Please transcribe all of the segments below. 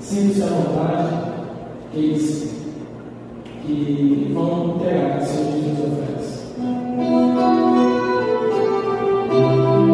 sinta-se à vontade, aqueles que vão entregar seus dízimos e ofertas. Thank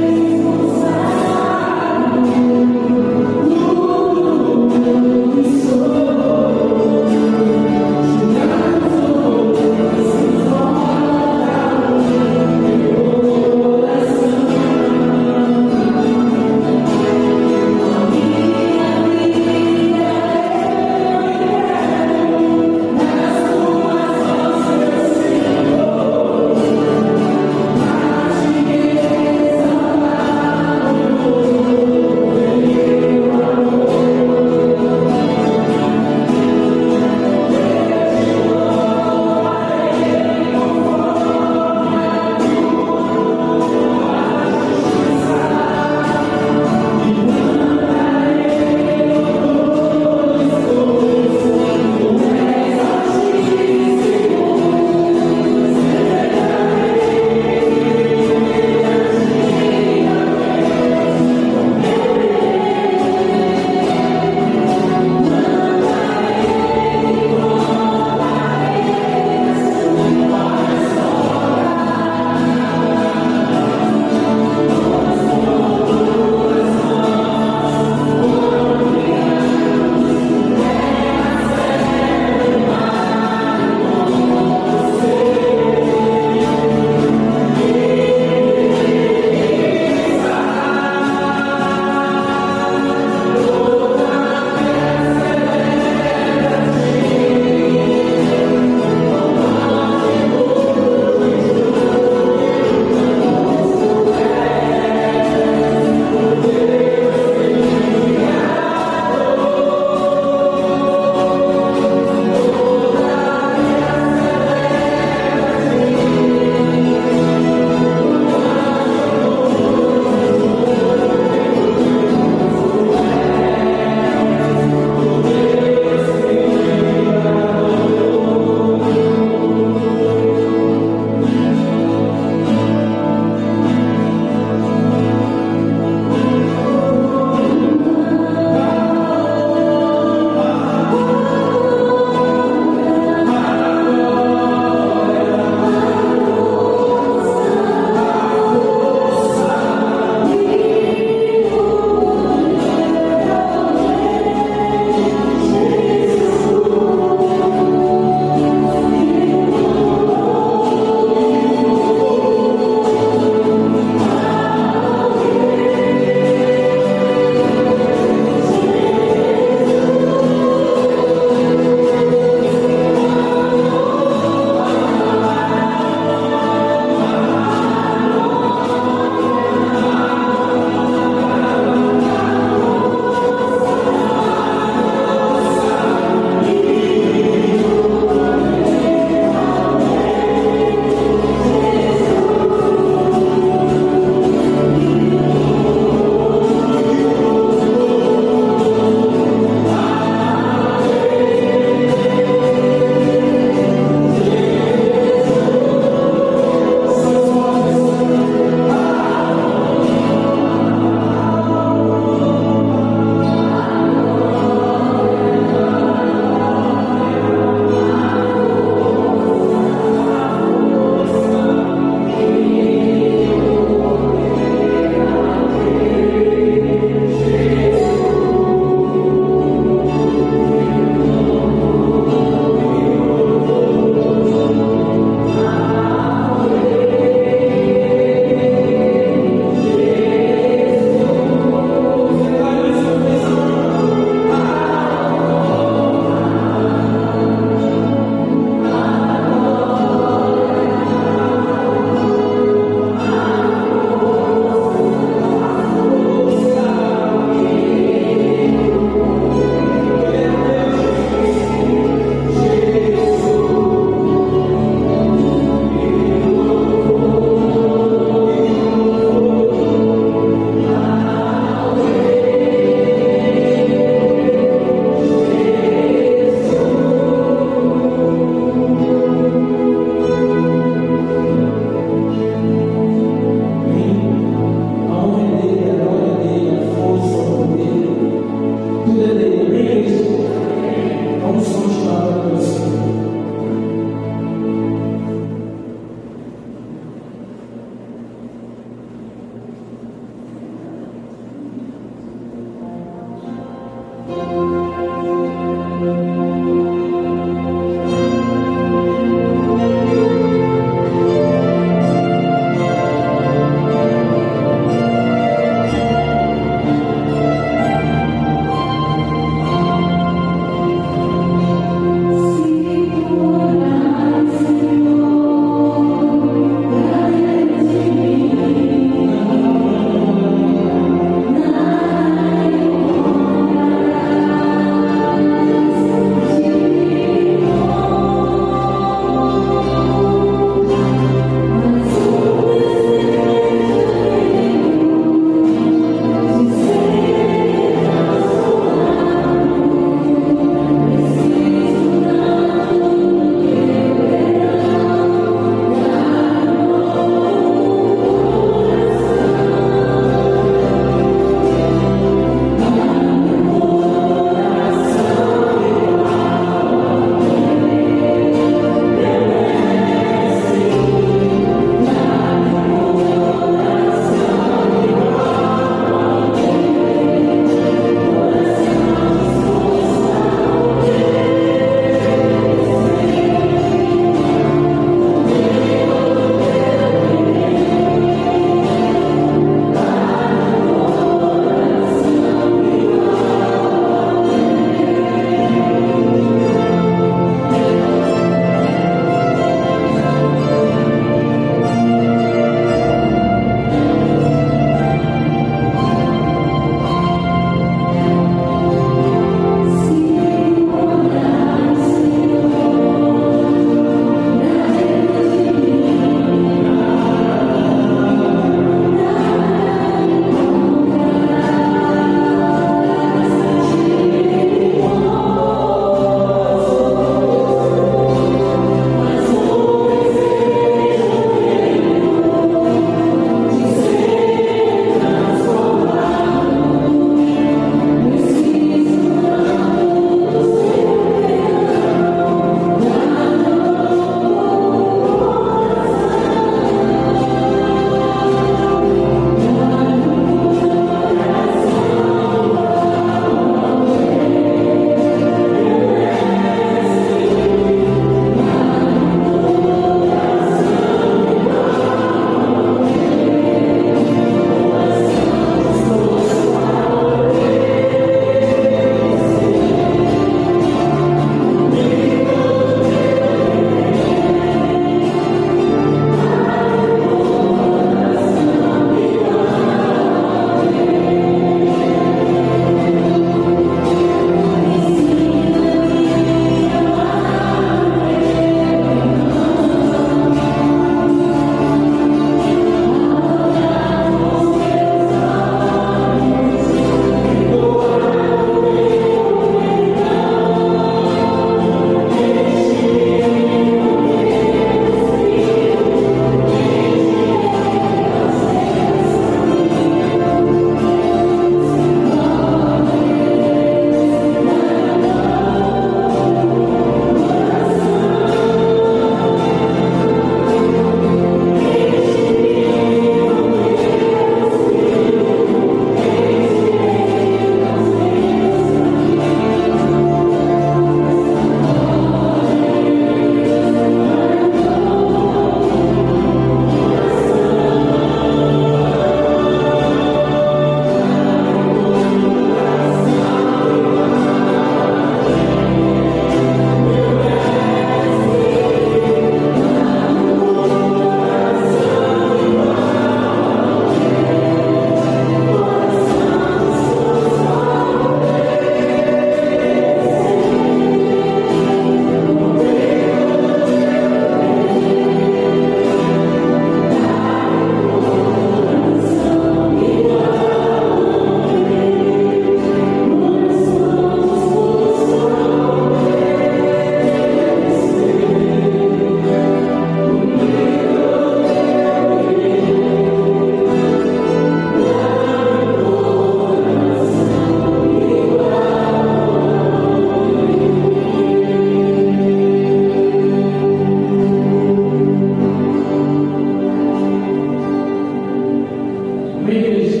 Amém, igreja?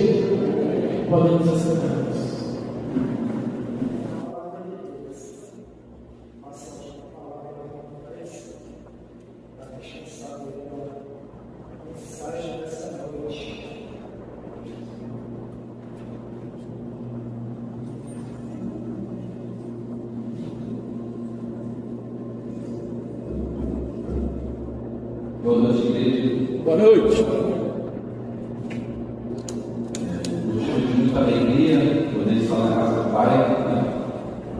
Podemos assentar. Boa noite, igreja. Boa noite. Hoje de muita alegria poder estar na casa do Pai, né?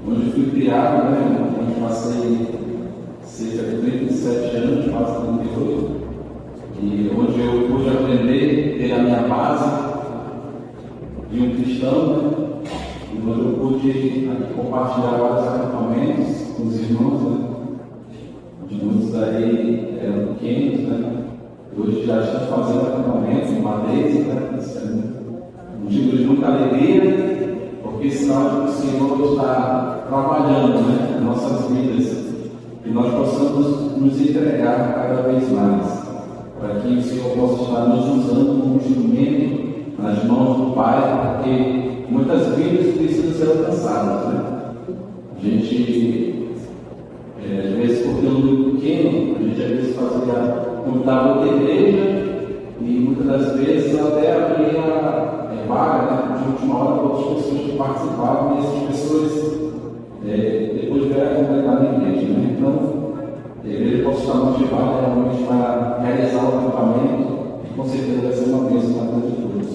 Onde eu fui criado, né? Onde passei cerca de 37 anos, quase 38, e onde eu pude aprender, ter a minha base de um cristão, né? E onde eu pude compartilhar vários acampamentos com os irmãos, né? De muitos aí eram pequenos, né? Hoje já estão fazendo acampamento em Madeira, né? Isso é um tipo de muita alegria, porque sinal de que o Senhor está trabalhando, né? Em nossas vidas, e nós possamos nos entregar cada vez mais, para que o Senhor possa estar nos usando como instrumento nas mãos do Pai, porque muitas vidas precisam ser alcançadas, né? A gente às vezes, porque é um grupo pequeno, a gente às vezes convidava outra igreja e muitas das vezes até abria vaga, né, de última hora para outras pessoas que participavam, e essas pessoas depois vieram completar na igreja. Né? Então, a igreja pode estar motivada realmente para realizar o acampamento, e com certeza vai ser uma bênção na vida de todos.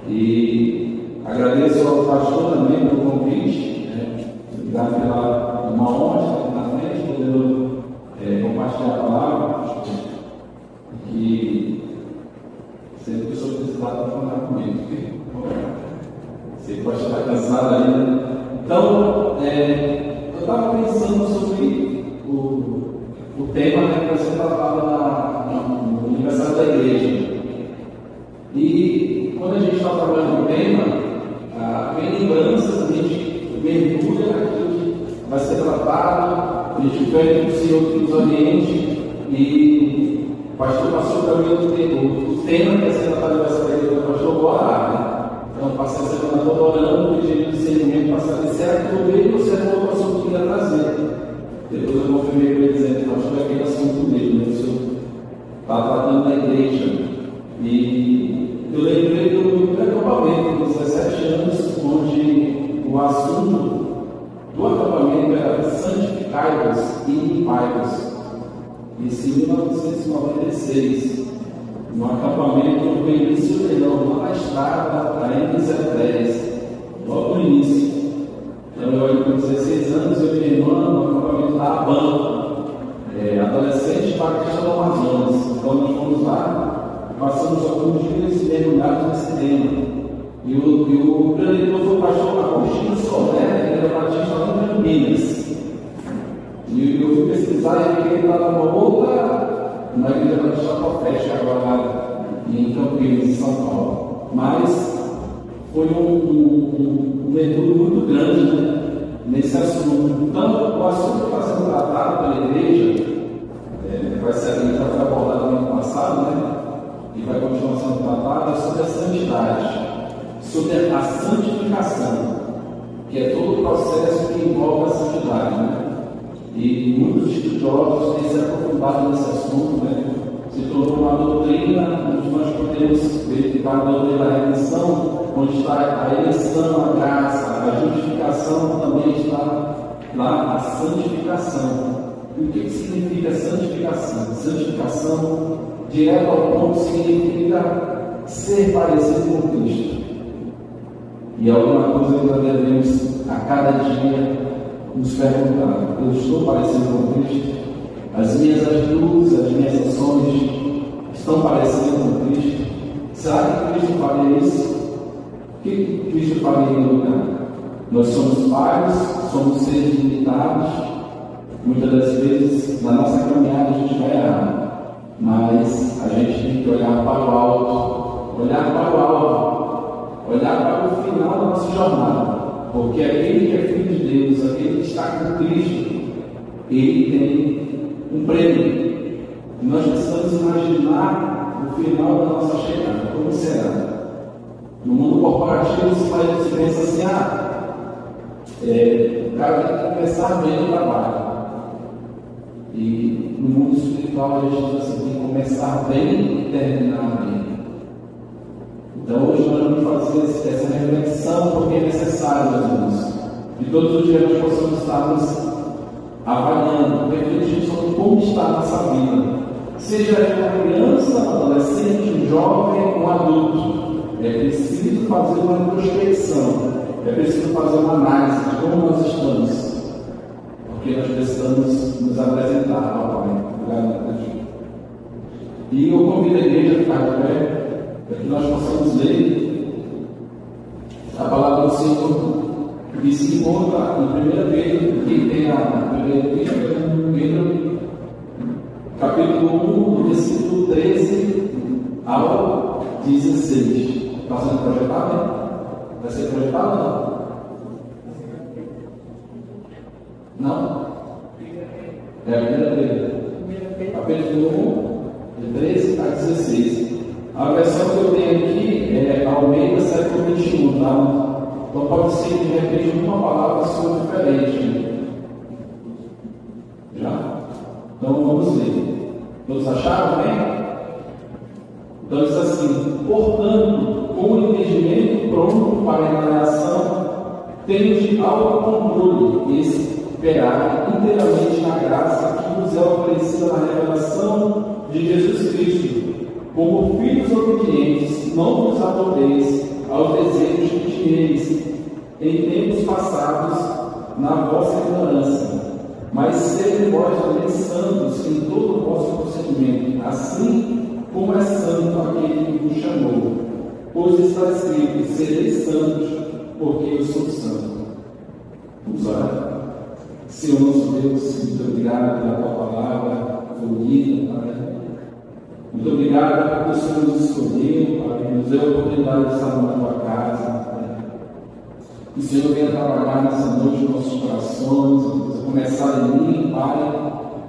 E agradeço ao pastor também pelo convite, né? Obrigado pela uma honra estar na frente, podendo compartilhar a palavra, que sempre que o senhor precisar para falar comigo, você pode estar cansado ainda. Então, eu estava pensando sobre o tema, né, que vai ser tratado no aniversário da igreja. E quando a gente está trabalhando no tema, vem lembranças, a gente mergulha naquilo que vai ser tratado, a gente pede que o Senhor que nos oriente, e o pastor passou para mim o tema que vai ser tratado nessa igreja do pastor orar, né? Então, passei a semana toda orando, pedindo discernimento para saber se era aquilo mesmo ou se era outro assunto que ia trazer. Depois eu confirmei com ele dizendo que acho que é aquele assunto mesmo, né? O Senhor está tratando da igreja. E eu lembrei do acampamento, com 17 anos, onde o assunto do acampamento era santificai-vos e limpai-vos. Isso em 1996, no acampamento no início do verão, lá na estrada, da M010, logo no início. Então eu olho com 16 anos, eu e minha irmã no acampamento da Abana, adolescente para a questão do Amazonas. Então nós fomos lá, passamos alguns dias mergulhados nesse tema. E o preletor foi o pastor Agostinho Soler, que era batista lá em Campinas. E eu fui pesquisar e vi que ele estava na igreja batista Profética, agora em Campinas, em São Paulo. Mas foi um mergulho muito grande, né, nesse assunto. Então, o assunto que está sendo tratado pela igreja, vai ser já foi abordado no ano passado, né, e vai continuar sendo tratado, é sobre a santidade, sobre a santificação, que é todo o processo que envolve a santidade, né? E muitos estudiosos têm se aprofundado nesse assunto, né? Se tornou uma doutrina onde nós podemos verificar a doutrina da redenção, onde está a eleição, a graça, a justificação, também está lá a santificação. E o que significa santificação? Santificação, direto ao ponto, significa ser parecido com Cristo. E é alguma coisa que nós devemos a cada dia nos perguntar: eu estou parecido com Cristo? As minhas atitudes, as minhas ações estão parecendo com Cristo? Será que Cristo faria isso? O que Cristo faria em lugar? Nós somos falhos, somos seres limitados. Muitas das vezes, na nossa caminhada, a gente vai errar. Mas a gente tem que olhar para o alto, olhar para o alto, olhar para o final da nossa jornada. Porque aquele que é filho de Deus, aquele que está com Cristo, ele tem um prêmio. E nós precisamos imaginar o final da nossa chegada. Como será? No corporativo se pensa assim, o cara tem que começar bem no trabalho. E no mundo espiritual a gente diz assim, tem que começar bem e terminar bem. Então hoje nós vamos fazer essa reflexão porque é necessário, meus irmãos. E todos os dias nós possamos estar nos avaliando, refletindo sobre como está a nossa vida. Seja uma criança, um adolescente, um jovem, um adulto. É preciso fazer uma introspecção. É preciso fazer uma análise de como nós estamos. Porque nós precisamos nos apresentar ao Pai. E eu convido a igreja a ficar de pé, para que nós possamos ler a palavra do Senhor, que se encontra em 1 Pedro, quem tem a 1 Pedro, capítulo 1, versículo 13 ao 16. Está sendo projetado, né? Vai ser projetado ou não? Não? É a 1 Pedro. Capítulo 1, de 13 a 16. A versão que eu tenho aqui é Almeida século XXI, tá? Então pode ser que de repente uma palavra soa diferente. Já? Então vamos ler. Todos acharam bem? Então diz assim: portanto, com o entendimento pronto para a avaliação, tenho de autocontrole e esperar inteiramente na graça que nos é oferecida na revelação de Jesus Cristo. Como filhos obedientes, não vos amoldéis aos desejos que tinhais em tempos passados na vossa ignorância, mas sede vós também santos em todo o vosso procedimento, assim como é santo aquele que vos chamou. Pois está escrito: sereis santos, porque eu sou santo. Vamos orar. Senhor nosso Deus, muito obrigado pela tua palavra, bonita, Pai. Muito obrigado porque o Senhor nos escolheu, Pai, nos deu a oportunidade de estar na tua casa, Pai. Que o Senhor venha trabalhar nessa noite nos nossos corações, a começar em mim, Pai.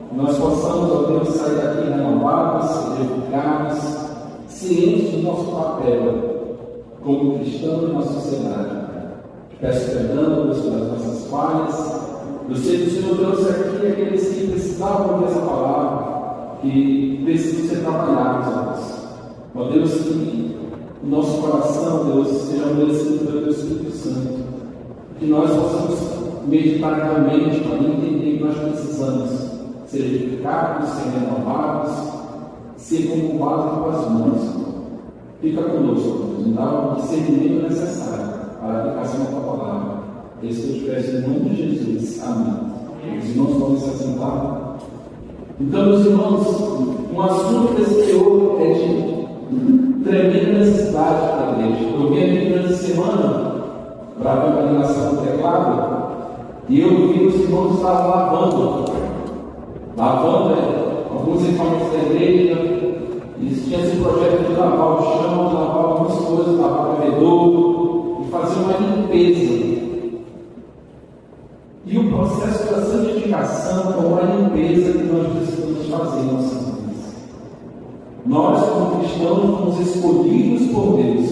Que nós possamos, ó Deus, sair daqui renovados, edificados, cientes do nosso papel como cristão na sociedade, Pai. Peço perdão, Deus, pelas nossas falhas. Eu sei que o Senhor trouxe aqui aqueles que precisavam ouvir essa palavra, que precisam ser trabalhados, ó Deus, que o nosso coração, Deus, seja amolecido pelo Teu Espírito Santo, que nós possamos meditar realmente para entender que nós precisamos ser edificados, ser renovados, ser como vaso com as mãos. Fica conosco, Deus, nos dá o discernimento necessário para a aplicação da Tua palavra. Esse que eu te peço em nome de Jesus. Amém. Os irmãos podem se assentar. Então, meus irmãos, um assunto desse teor é de tremenda necessidade para a igreja. Eu vim aqui durante a semana para ver uma ligação do teclado e eu vi os irmãos estavam lavando, alguns equipamentos da igreja. Eles tinham esse projeto de lavar o chão, de lavar algumas coisas, lavar o bebedouro e fazer uma limpeza. E o processo da santificação é uma limpeza que nós precisamos fazer em nossas vidas. Nós, como cristãos, fomos escolhidos por Deus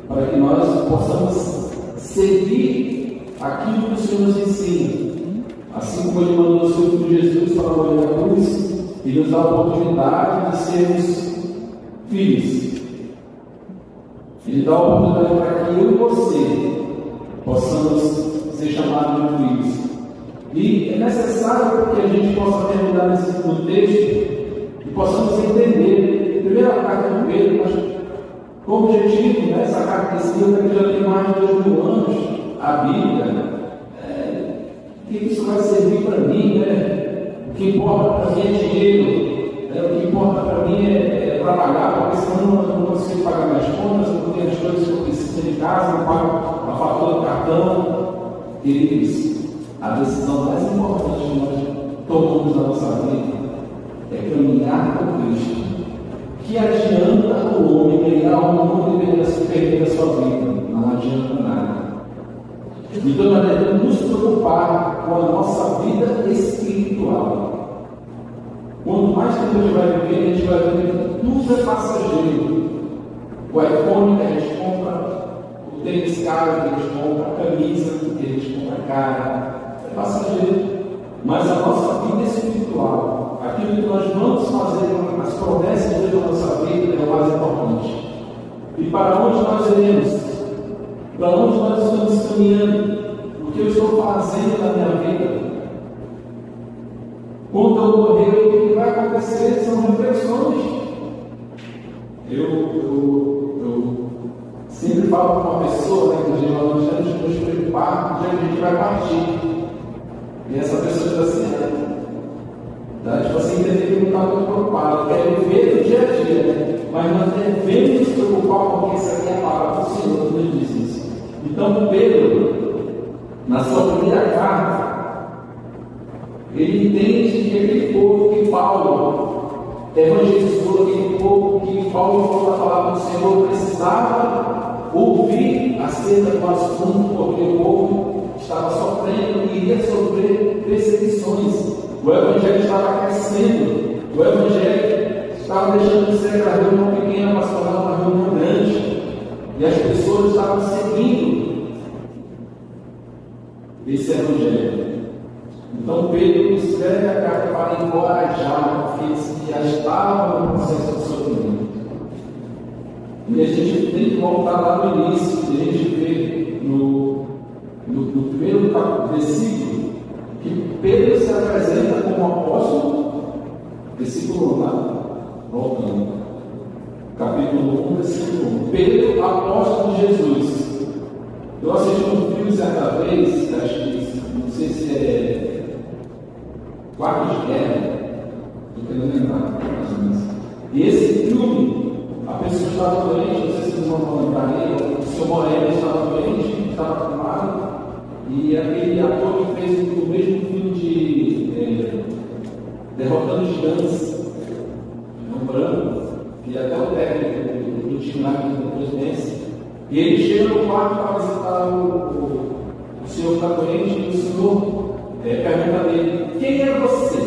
para que nós possamos seguir aquilo que o Senhor nos ensina. Assim como Ele mandou o seu Filho Jesus para morrer na cruz e nos dá a oportunidade de sermos filhos. Ele dá a oportunidade para que eu e você possamos ser chamados de filhos. E é necessário que a gente possa terminar no texto e possamos entender. Primeira carta de Pedro, mas com o objetivo, essa carta escrita que já tem mais de 2000 anos, a Bíblia, o que isso vai servir para mim, né? O que importa para mim é dinheiro, o que importa para mim é trabalhar, porque senão eu não consigo pagar minhas contas, eu não tenho as coisas que eu preciso de casa, não pago a fatura do cartão. Queridos, a decisão mais importante que nós tomamos na nossa vida é caminhar com Cristo. Que adianta o homem ganhar o mundo e perder a sua vida? Não adianta nada. Então nós devemos nos preocupar com a nossa vida espiritual. Quanto mais tempo a gente vai viver, a gente vai ver que tudo é passageiro. O iPhone que a gente compra, o tênis caro que eles compram, a camisa que eles compram cara, é passageiro. Mas a nossa vida espiritual, aquilo que nós vamos fazer, as promessas de Deus na nossa vida, é o mais importante. E para onde nós iremos? Para onde nós estamos caminhando? O que eu estou fazendo na minha vida? Quando eu morrer, o que vai acontecer? São reflexões. Eu sempre falo para uma pessoa, né, que nós temos que nos preocupar com o dia que a gente vai partir. E essa pessoa diz assim, tá? Tipo assim, entender que não está muito preocupado, quer viver do dia a dia, né? Mas nós devemos nos preocupar porque isso aqui é a palavra do Senhor, que nos diz isso. Então, Pedro, na sua primeira carta, ele entende que aquele povo que Paulo evangelizou, aquele povo que Paulo falou na palavra do Senhor, precisava ouvir acerca do assunto, porque o povo estava sofrendo e iria sofrer perseguições. O Evangelho estava crescendo, o Evangelho estava deixando de ser aquela reunião pequena, mas tornando uma reunião grande, e as pessoas estavam seguindo esse Evangelho. Então Pedro escreve a carta para encorajar aqueles que já estavam no processo de sofrimento. E a gente tem que voltar lá no início, e a gente vê no primeiro versículo, que Pedro se apresenta como apóstolo, versículo 1 lá, voltando, capítulo 1, versículo 1. Pedro, apóstolo de Jesus. Eu assisti um filme certa vez, acho que, não sei se é Quarto de Guerra, estou querendo lembrar, mais ou menos. E esse filme, a pessoa estava doente, não sei se vocês vão lembrar aí, o seu Moreno estava doente, estava acamado, e aquele ator que fez o mesmo filme de Derrotando Gigantes, um branco, que é até o técnico do time lá da presidência, e ele chega no quarto para visitar o senhor que está doente, e o senhor pergunta dele: quem é você?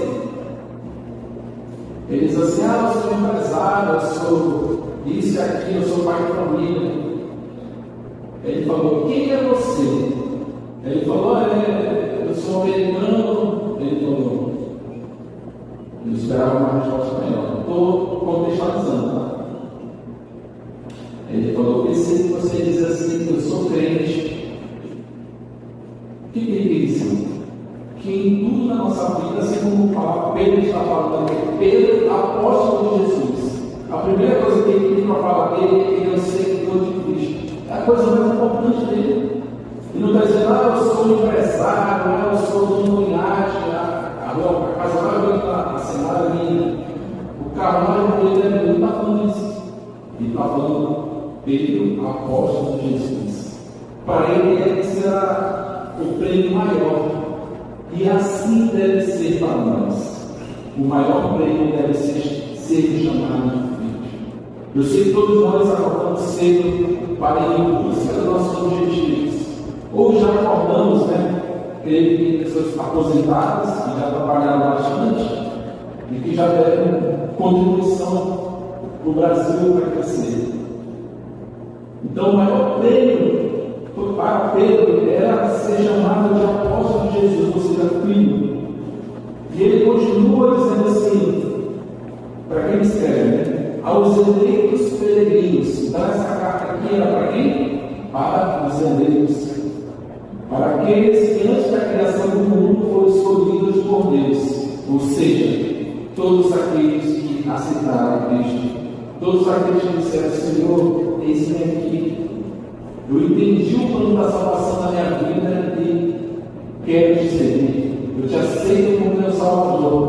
Ele diz assim: eu sou empresário, eu sou isso e aquilo, eu sou pai de família. Ele falou: quem é você? Ele falou: eu sou americano. Ele falou: eu esperava uma resposta melhor. Estou contextualizando, tá? Ele falou: pensei que você diz assim, eu sou crente. O que ele disse? Que em tudo na nossa vida, assim como Pedro está falando aqui, Pedro, apóstolo de Jesus, a primeira coisa que ele pediu para falar dele é que ele é o seguidor de Cristo. É a coisa mais importante dele. E não está dizendo: eu sou empresário, eu sou dono de iate, a casa mais bonita, a cenada linda, o carro mais bonito, ele não está falando isso. Ele está falando Pedro, apóstolo de Jesus. Para ele, esse era o prêmio maior. E assim deve ser para nós. O maior prêmio deve ser chamado de filho. Eu sei que todos nós acordamos cedo para ir em busca dos nossos objetivos. Ou já acordamos, né? Creio que tem pessoas aposentadas, que já trabalharam bastante e que já deram contribuição para o Brasil para crescer. Então, o maior prêmio para Pedro era ser chamado de apóstolo de Jesus, ou seja, filho. E ele continua dizendo assim, para quem escreve, né? Aos eleitos peregrinos. Então, essa carta aqui era para quem? Para os eleitos. Para aqueles que antes da criação do mundo foram escolhidos por Deus. Ou seja, todos aqueles que aceitaram Cristo. Todos aqueles que disseram: Senhor, eis-me aqui. Eu entendi o plano da salvação da minha vida e quero te seguir. Eu te aceito como meu Salvador.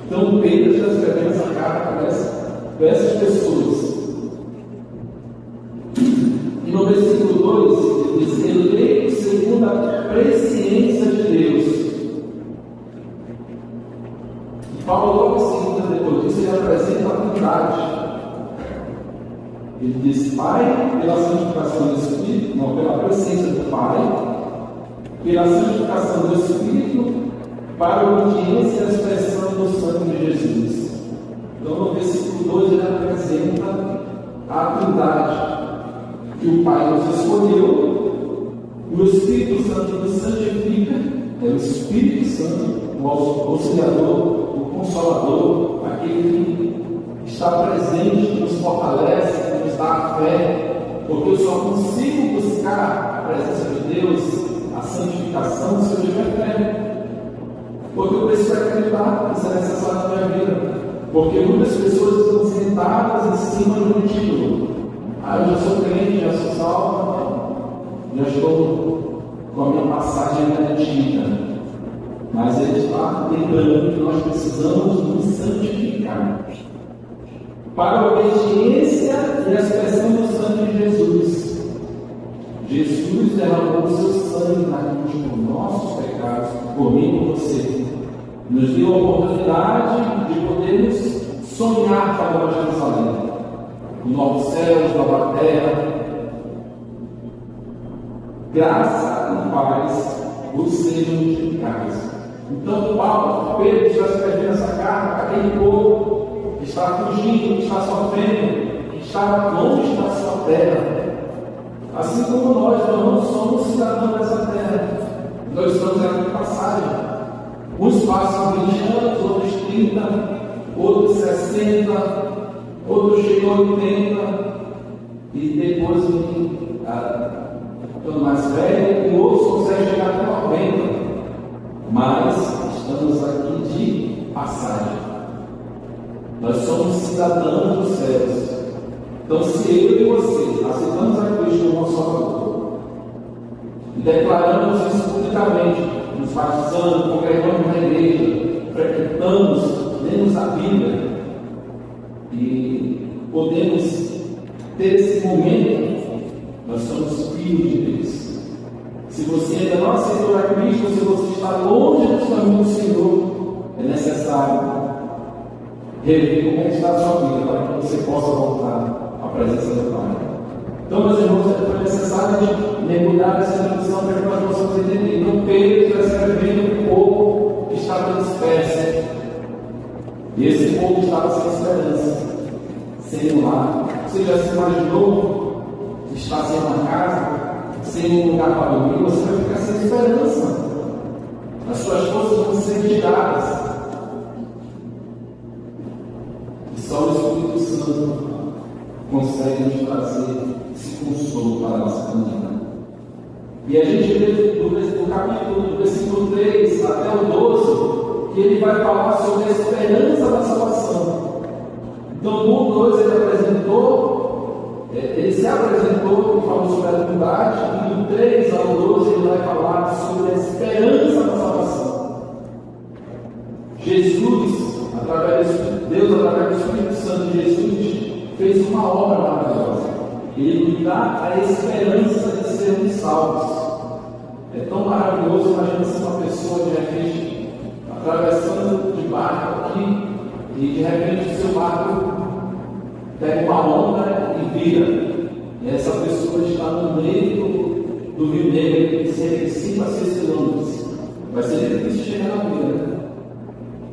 Então Pedro está escrevendo essa carta para essas pessoas. E no versículo 2, ele diz: eleito segundo a presciência de Deus. E Paulo, logo em seguida, depois disso, ele apresenta a Trindade. Ele diz: Pai, pela santificação do Espírito, não, pela presciência do Pai, pela santificação do Espírito, para a obediência e a expressão do sangue de Jesus. Então, no versículo 2, ele apresenta a Trindade. que o Pai nos escolheu, o Espírito Santo nos santifica, é o Espírito Santo, o auxiliador, o consolador, aquele que está presente, que nos fortalece, que nos dá a fé, porque eu só consigo buscar a presença de Deus, a santificação, se eu tiver fé. Porque eu preciso acreditar que isso é necessário na minha vida. Porque muitas pessoas estão sentadas em cima de um título. Eu já sou crente, já sou salvo, já estou com a minha passagem garantida. Mas ele está lembrando que nós precisamos nos santificar para a obediência e a expressão do sangue de Jesus. Jesus derramou o seu sangue na cruz por nossos pecados, por mim e por você. Nos deu a oportunidade de podermos sonhar com a Nova Jerusalém, o novo céu, a nova terra. Graça e paz vos sejam multiplicadas. Então, Pedro está escrevendo essa carta para aquele povo que está fugindo, que está sofrendo, que está longe da sua terra. Assim como nós não somos cidadãos dessa terra, nós estamos aqui de passagem. Uns passam 20 anos, outros 30, outros 60, outros chegam a 80, e depois ficando mais velho, e outros conseguem chegar até 90. Mas estamos aqui de passagem. Nós somos cidadãos dos céus. Então, se eu e você aceitamos a Cristo como nosso Salvador e declaramos isso publicamente, nos batizando, congregamos na igreja, frequentamos, lemos a Bíblia e podemos ter esse momento, nós somos filhos de Deus. Se você ainda não aceitou a Cristo, se você está longe dos caminhos do Senhor, é necessário rever como está a sua vida para que você possa voltar à presença do Pai. Então, meus irmãos, foi necessário de mergulhar nessa introdução para que nós possamos entender. Então, Pedro está escrevendo um povo que estava disperso. E esse povo estava sem esperança, sem um lar. Você já se imaginou estar sem uma casa, sem um lugar para dormir? Você vai ficar sem esperança. As suas forças vão ser tiradas. E só o Espírito Santo consegue nos trazer esse consolo para a nossa caminhada. E a gente vê do capítulo, do versículo 3 até o 12, que ele vai falar sobre a esperança da salvação. Então, no 2 ele se apresentou e falou sobre a divindade, e do 3 ao 12 ele vai falar sobre a esperança da salvação. Deus, através do Espírito Santo de Jesus, fez uma obra maravilhosa. Ele nos dá a esperança de sermos salvos. É tão maravilhoso, imagina se uma pessoa de repente atravessando de barco aqui e de repente o seu barco pega uma onda e vira. E essa pessoa está no meio do Rio Negro, de cerca de 5 a 6 quilômetros. Vai ser difícil chegar na beira.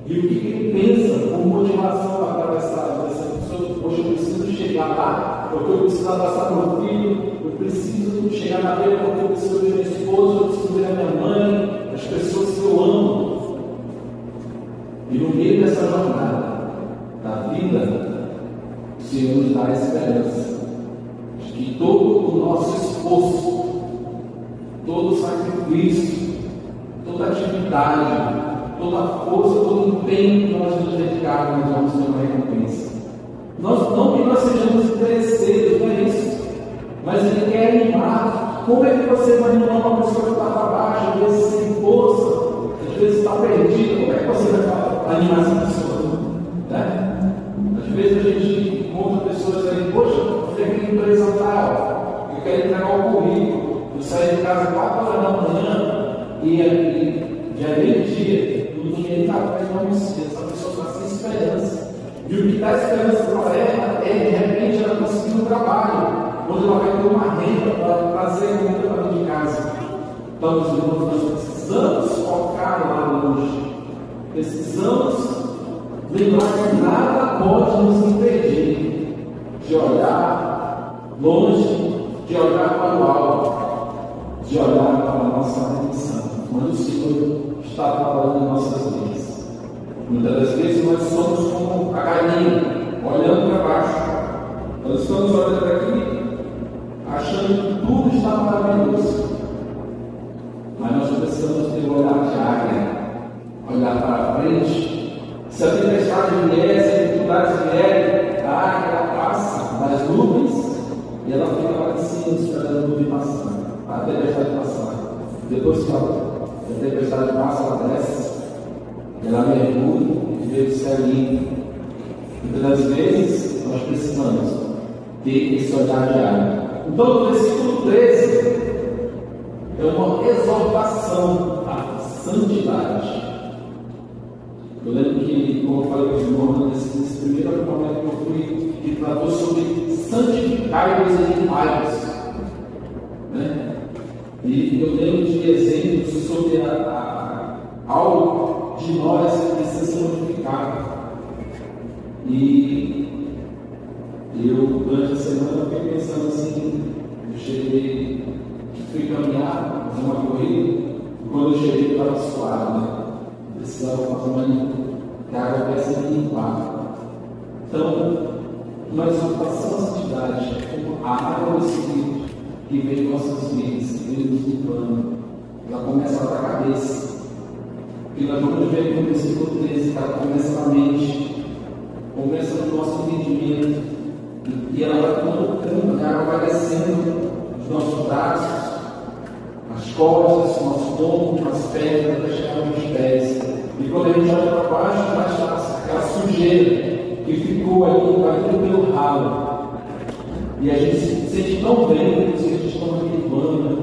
E o que ele pensa como motivação para atravessar essa pessoa? Poxa, eu preciso chegar lá, porque eu preciso abraçar meu filho, eu preciso chegar na beira, porque eu preciso ver minha esposa, eu preciso ver a minha mãe, as pessoas que eu amo. E no meio dessa jornada da vida, o Senhor nos dá a esperança de que todo o nosso esforço, todo o sacrifício, toda atividade, toda a força, todo o empenho que nós nos dedicarmos, nós vamos ter uma recompensa. Não que nós sejamos interesseiros, não é isso. Mas Ele quer animar. Como é que você vai animar uma pessoa que está para baixo, às vezes sem força, às vezes está perdida? Como é que você vai animar essa pessoa? Né? Às vezes a gente encontra pessoas aí, poxa, eu tenho empresa tal, eu quero entregar o currículo, eu saí de casa 4 horas da manhã e já é meio-dia, no dinheiro está atrás, essa pessoa está sem esperança. E o que dá esperança para ela é, de repente, ela conseguir um trabalho, onde ela vai ter uma renda para trazer a comida para dentro de casa. Então, nós precisamos focar lá longe. Precisamos lembrar que nada pode nos impedir de olhar longe, de olhar para o alto, de olhar para a nossa redenção, onde o Senhor está trabalhando em nossas vidas. Muitas das vezes nós somos como a galinha, olhando para baixo. Nós estamos olhando para aqui, achando que tudo está maravilhoso. Mas nós precisamos ter um olhar de águia, olhar para frente. Se a tempestade vier, se as dificuldades vierem, a águia passa nas nuvens e ela fica lá em cima esperando a nuvem passar, a tempestade passar. Depois que a tempestade passa, ela desce, ela mergulha e vê o céu limpo. Muitas das vezes nós precisamos ter esse olhar de águia. Então, no versículo 13, é uma exortação à santidade. Eu lembro que, como eu falei com os irmãos, nesse primeiro acampamento que eu fui, que tratou sobre santificai-vos e limpai-vos. Né? E eu lembro de exemplos sobre algo de nós que precisa ser modificado. E eu, durante a semana, fiquei pensando assim, fui caminhar, fazer uma corrida, e quando eu cheguei, eu estava suado, né? Precisava fazer uma limpa, que a água vai ser limpada. Então, nós exortação à santidade, a água do Espírito, que vem em nossas vidas, que vem nos limpando, ela começa lá da cabeça. E nós vamos ver no versículo 13, que ela começa na mente, começa no nosso entendimento, e ela vai tomando conta, a água vai descendo os nossos braços, as costas, nosso ombro, as pernas, até chegar nos pés. E quando a gente olha para baixo, vai estar aquela sujeira que ficou ali, vai tudo pelo ralo. E a gente se sente tão bem, que a gente toma aquele banho,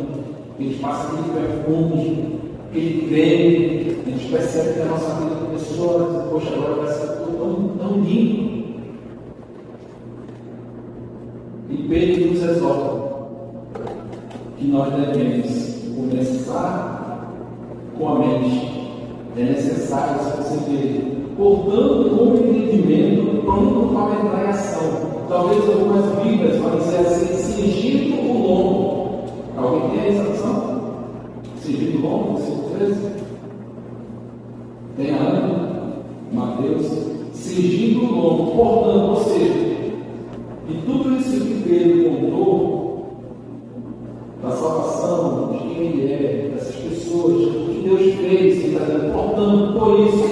que a gente passa aquele perfume, aquele creme, a gente percebe que a nossa vida começou a dizer, poxa, agora vai ser tudo tão limpo. E Pedro nos exorta que nós devemos começar com a mente. É necessário você ver, portanto, com entendimento, pronto para entrar em ação. Talvez algumas Bíblias vão dizer assim, cingido o lombo. Alguém tem essa opção? Cingido o lombo, versículo 13? Tem a Ana, Mateus, cingido o lombo, portanto, ou seja, e tudo isso que Pedro contou, da salvação, de quem ele é, dessas pessoas, o que Deus fez, que está dizendo, portanto, por isso,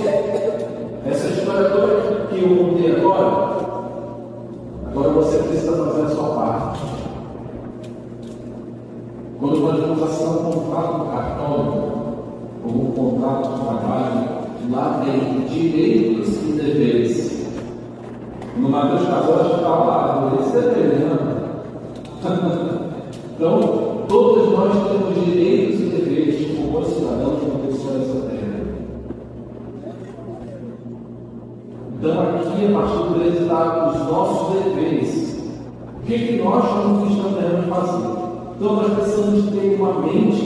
essa história toda que eu contei agora você precisa fazer a sua parte. Quando nós vamos assinar um contrato no cartório, ou um contrato de trabalho, lá tem direitos e deveres. No Mateus 14 está lá, direitos e deveres, né? Então, todos nós temos direitos e deveres como bons cidadãos de pessoas dessa terra. Então, aqui, a partir do 13, está os nossos deveres. O que nós, como cristãos, devemos fazer? Então, nós precisamos ter uma mente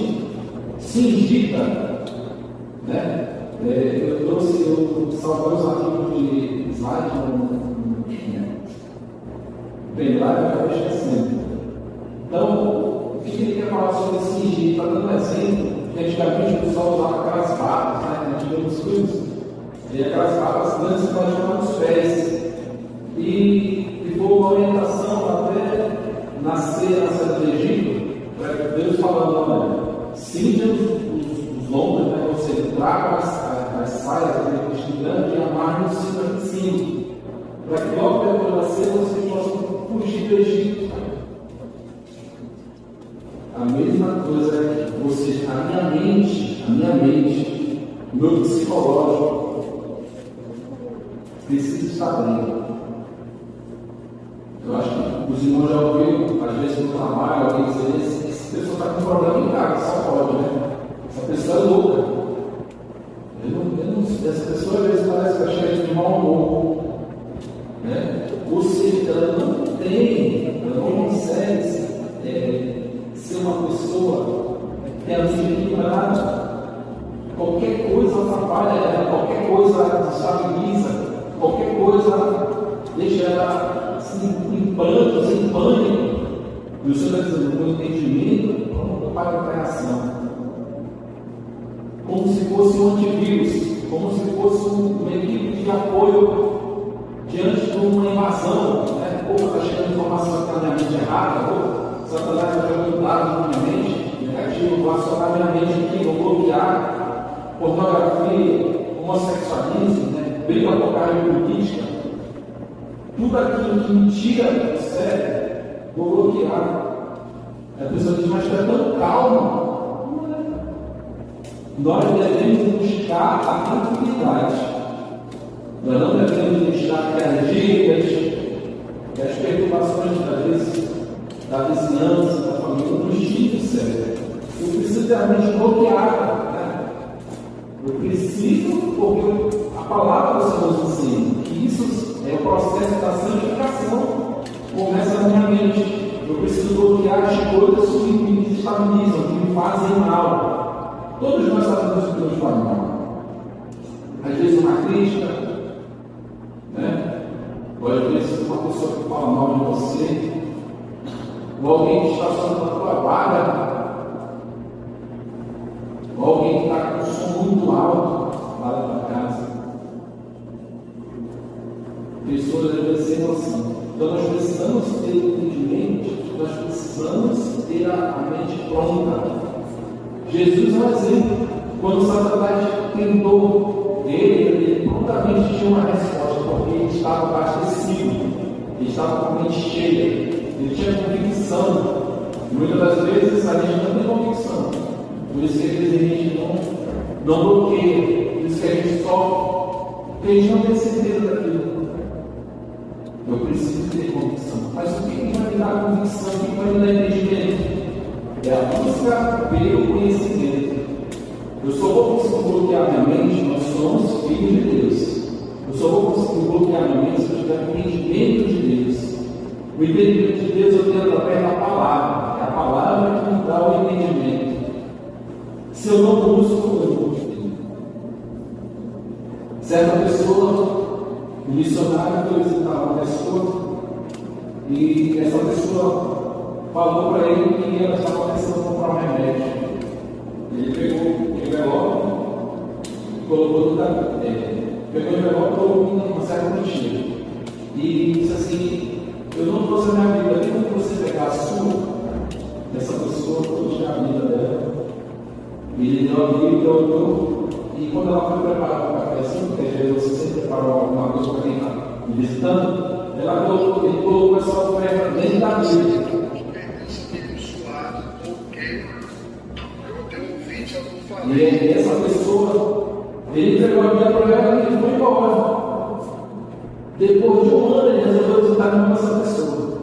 cingida. Né? Eu salvei os arquivos de slide no pendrive, eu acabei esquecendo. Então, o que ele quer falar sobre cingir? Está dando um exemplo que antigamente o pessoal usava aquelas barras, né? A gente vê nos filmes, e aquelas barras grandes que nós chamamos nos pés. E foi uma orientação até nascer na cidade do Egito, Deus falando, olha, cinja os lombos, né? Ou seja, traga as saias, aquele vestido grande e amarre o cinto aqui em cima, para que logo depois da ceia vocês possam fugir do Egito. A mesma coisa é que vocês, a minha mente, o meu psicológico precisa estar bem. Eu acho que os irmãos já ouviram, às vezes no trabalho, alguém dizer, essa pessoa está com um problema em casa, só pode, né? Essa pessoa é louca. Essa pessoa às vezes parece que está cheia de mau humor. Né? Ou seja, ela não consegue ser uma pessoa que é desequilibrada. Qualquer coisa atrapalha ela, qualquer coisa desestabiliza, qualquer coisa deixa ela assim, em prantos, em pânico. E o Senhor está dizendo, com entendimento, pronto para a reação. Como se fosse um antivírus, como se fosse uma equipe de apoio diante de uma invasão. Está chegando informação que está na minha mente errada, Satanás está jogando dados na minha mente negativo, vou acionar minha mente aqui, vou bloquear pornografia, homossexualismo, briga por causa de política, tudo aquilo que me tira do sério, vou bloquear. A pessoa diz, mas está tão calmo. Nós devemos buscar a tranquilidade. Nós não devemos deixar que as dicas, que as perturbações da vizinhança, da família, nos tirem do sério. Eu preciso ter a mente bloqueada. Eu preciso, porque a palavra do Senhor nos ensina que isso é o processo da santificação. Começa na minha mente. Eu preciso bloquear as coisas que me desestabilizam, que me fazem mal. Todos nós sabemos o que nos faz mal. Às vezes uma crítica, ou às vezes uma pessoa que fala mal de você, ou alguém que está estaciona na tua vaga, ou alguém que está com um som muito alto lá da tua casa. Pessoas devem ser assim. Então nós precisamos ter entendimento, nós precisamos ter a mente pronta. Jesus é um exemplo. Quando Satanás tentou ele prontamente tinha uma resposta, porque ele estava abastecido, ele estava com a mente cheia, ele tinha convicção. Muitas das vezes a gente não tem convicção, por isso que às vezes a gente não bloqueia, por isso que a gente sofre, porque a gente não tem certeza daquilo. Eu preciso ter convicção. Mas o que vai me dar convicção? O que vai me dar entendimento? É a busca pelo conhecimento. Eu só vou conseguir bloquear minha mente, nós somos filhos de Deus. Eu só vou conseguir bloquear minha mente se eu tiver entendimento de Deus. O entendimento de Deus eu tenho através da palavra. É a palavra que me dá o entendimento. Se eu não busco, eu não tenho. Certa pessoa, um missionário foi visitar uma pessoa e essa pessoa falou para ele que ela estava precisando comprar um remédio. Ele pegou o envelope e colocou tudo pegou o envelope e colocou uma certa quantia e disse assim, eu não trouxe a minha Bíblia, tem como você pegar a sua? Essa pessoa trouxe a Bíblia dela e ele deu a Bíblia, olhou. E quando ela foi preparar o cafezinho, porque às vezes você sempre preparou alguma coisa para quem está visitando, ele colocou essa oferta dentro da Bíblia. E essa pessoa, ele pegou a Bíblia para ela e ele foi embora. Depois de um ano, ele resolveu visitar com essa pessoa.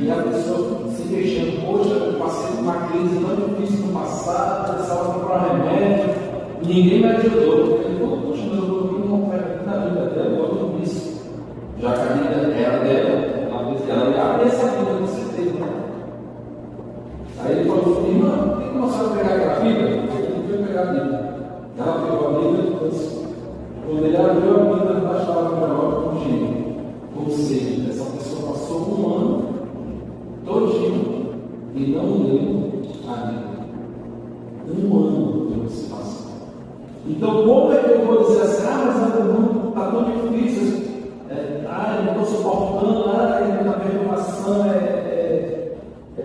E a pessoa se queixando, poxa, eu passei por uma crise tão difícil no passado, precisava comprar remédio, e ninguém me ajudou. Ele falou, poxa, mas eu estou vindo uma oferta aqui na Bíblia dela, eu não isso. Já que a Bíblia era dela, ela ia abrir essa Bíblia com certeza. Aí ele falou, irmã, por que você vai pegar aquela Bíblia? Ele foi pegar a Bíblia. Ela pegou a Bíblia e trouxe. Quando ele abriu a Bíblia, ela estava no envelope com dinheiro. Ou seja, essa pessoa passou um ano todinho e não leu a Bíblia. Um ano de participação. Então, como é que eu vou dizer assim, mas o mundo está tão difícil, eu não estou suportando, a perturbação é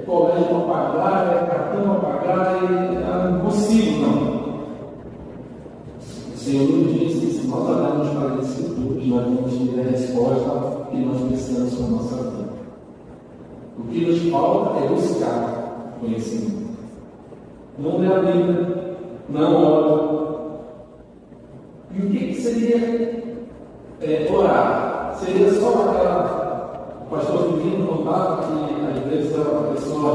colégio para pagar, é cartão para pagar, não consigo, não. O Senhor nos disse que se nós olharmos para as Escrituras, nós vamos ter a resposta que nós precisamos para a nossa vida. O que nos falta é buscar conhecimento. Não ler a Bíblia, não ora. E o que seria orar? Seria só aquela. O pastor Divino contava que às vezes a pessoa,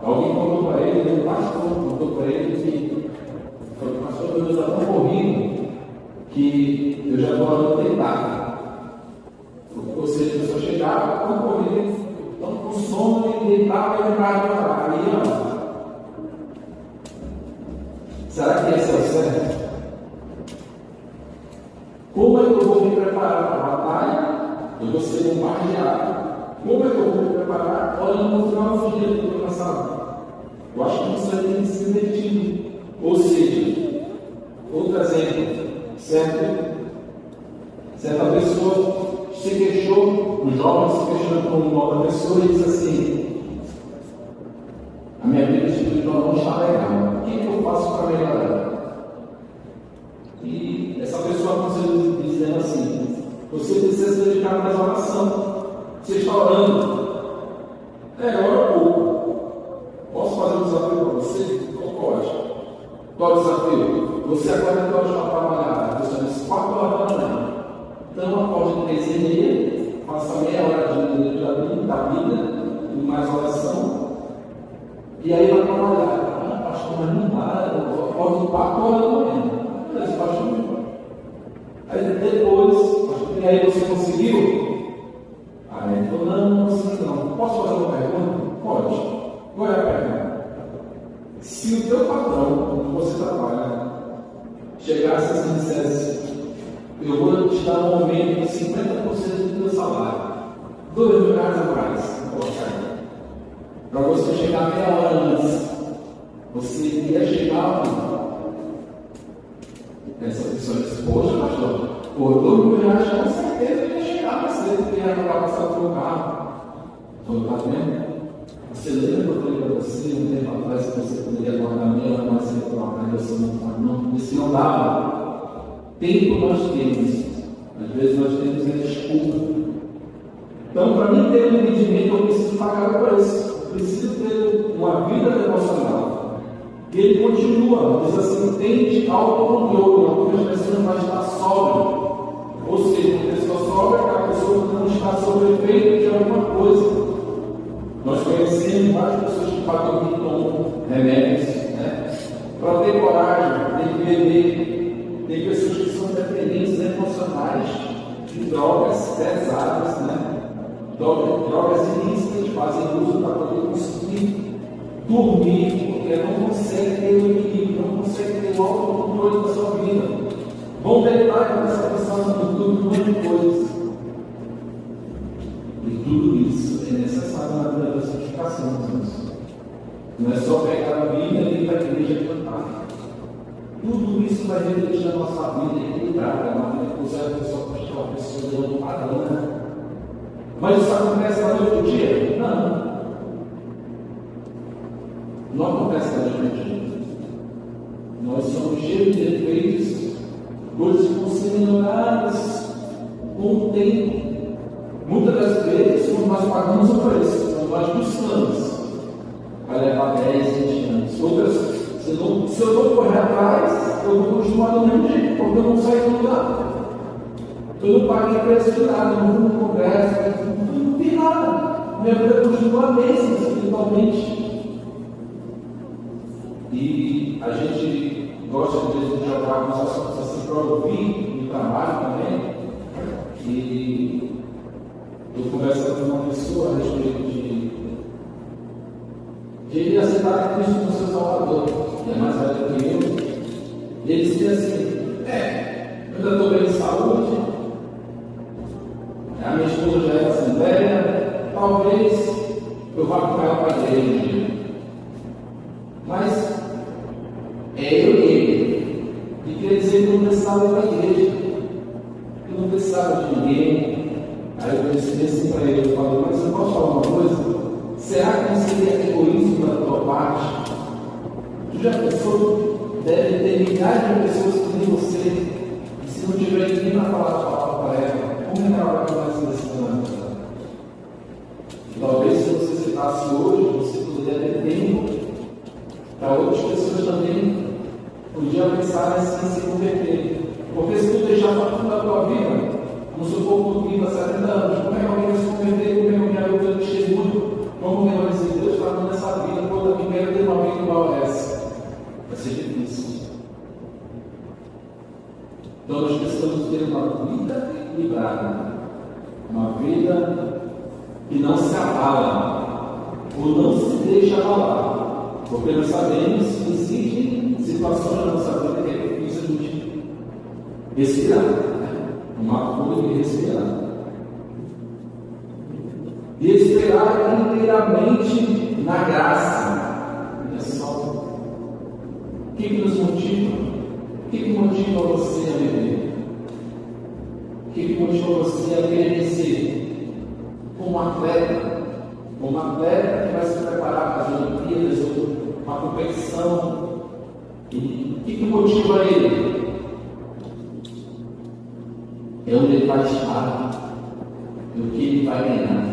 alguém contou para ele, um pastor contou para ele que o pastor Deus está tão corrido que eu já estou orando deitado. Ou seja, a pessoa chegava, tão corrido, tão com sono e deitava e lembrava de orar. Aí não. Será que esse é o certo? Como é que eu vou me preparar para a batalha? Eu vou ser bombardeado Como é que eu vou me preparar? Olha, no final do dia, estou cansado. Eu acho que isso aí tem que ser invertido. Ou seja, outro exemplo, certa pessoa se queixou, um jovem se queixou com uma outra pessoa e disse assim: a minha vida espiritual não está legal, o que eu faço para melhorar? E essa pessoa aconselhou dizendo assim: você precisa se dedicar mais à oração. Você está orando? Ora pouco. Posso fazer um desafio para você? Não pode. Qual é o desafio? Você agora pode para trabalhar, você diz 4 horas da manhã. Então acorde 3h30, faça meia hora de da vida, e mais oração, e aí vai trabalhar. Pastor, mas não dá, eu acordo 4 horas da manhã. Mas pastor, não. Aí depois, e aí você conseguiu? Aí ele falou: não consegui não. Posso fazer uma pergunta? Pode. Qual é a pergunta? Se o teu patrão, onde você trabalha, chegasse assim e dissesse: eu vou te dar um aumento de 50% do teu salário, R$2.000 a mais, para você chegar meia hora antes, você ia chegar? Essa pessoa disse: poxa, pastor, por R$2.000 com certeza ia chegar mais cedo, porque ia acabar passar pelo carro. Então, está vendo? Você lembra que eu falei para você um tempo atrás que você poderia guardar meia hora mais cedo para lá, e você não fala, não, isso não dá. Tempo nós temos, às vezes nós temos a desculpa. Então, para mim ter um entendimento, eu preciso pagar o preço, eu preciso ter uma vida devocional. E ele continua, diz assim: tente autocontrole, algumas pessoas vai estar sóbrio. Ou seja, uma pessoa sóbria é aquela pessoa que não está sob efeito de alguma coisa. Nós conhecemos várias pessoas que pagam de tomam remédios, né? Para ter coragem, tem que beber. Tem pessoas que são dependentes emocionais de drogas pesadas, né? Drogas ilícitas, fazem uso para poder conseguir dormir, porque não consegue ter o equilíbrio, não consegue ter o autocontrole da sua vida. Vão deitar e começar a pensar em tudo de coisas. E tudo isso é necessário na vida da santificação, irmãos. Não é só pegar a Bíblia e ir para a igreja e cantar. Tudo isso vai refletir na nossa vida equilibrada, na vida que você é uma pessoa de um padrão, né? Mas isso acontece da noite ao dia? Não. Não acontece da noite ao dia. Nós somos cheios de defeitos, coisas que vão ser melhoradas com o tempo. Muitas das vezes, quando nós pagamos o preço, quando nós buscamos, vai levar 10, 20 anos. Outras, se eu não correr atrás, eu vou continuar do mesmo jeito, porque eu não saio do lugar. Eu não paguei preço de nada, eu não fui no congresso, não vi nada. Minha vida continua a mesma espiritualmente. E a gente gosta de vezes de jogar alguns assuntos assim para ouvir no trabalho também. E eu converso com uma pessoa a respeito de ele aceitar Cristo como seu Salvador, que é mais velho que eu. E ele dizia assim: eu ainda estou bem de saúde, a minha esposa já é assim velha, talvez eu vá com ela para a igreja. Mas é eu e ele. E quer dizer que eu não precisava ir para a igreja, eu não precisava de ninguém. Aí eu pensei assim para ele, eu falei: mas eu posso falar uma coisa? Será que não seria egoísmo da tua parte? Tu já pensou? Deve ter milhares de pessoas que nem você, e se não tiver ninguém para falar a palavra para ela, como é que ela vai começar a ensinar? Talvez se você citasse hoje, você poderia ter tempo para outras pessoas também podiam pensar assim em se converter. Porque se tu deixar para tudo da tua vida, vamos supor que tu viva 70 anos, como é que alguém vai se converter? Como é que alguém vai ter testemunho? Como que vai dizer: Deus está dando essa vida, quando eu quero ter uma vida igual a essa? Vai ser difícil. Então nós precisamos ter uma vida equilibrada, uma vida que não se abala, ou não se deixa abalar, porque nós sabemos que existem situações na nossa vida que é difícil a gente respirar, né? Uma folha de respirar. e esperar inteiramente na graça. Olha só, o que nos motiva? O que motiva você a viver? O que motiva você a querer vencer? Como um atleta que vai se preparar para as Olimpíadas ou uma competição. E o que motiva ele? É onde ele vai estar, é o que ele vai ganhar.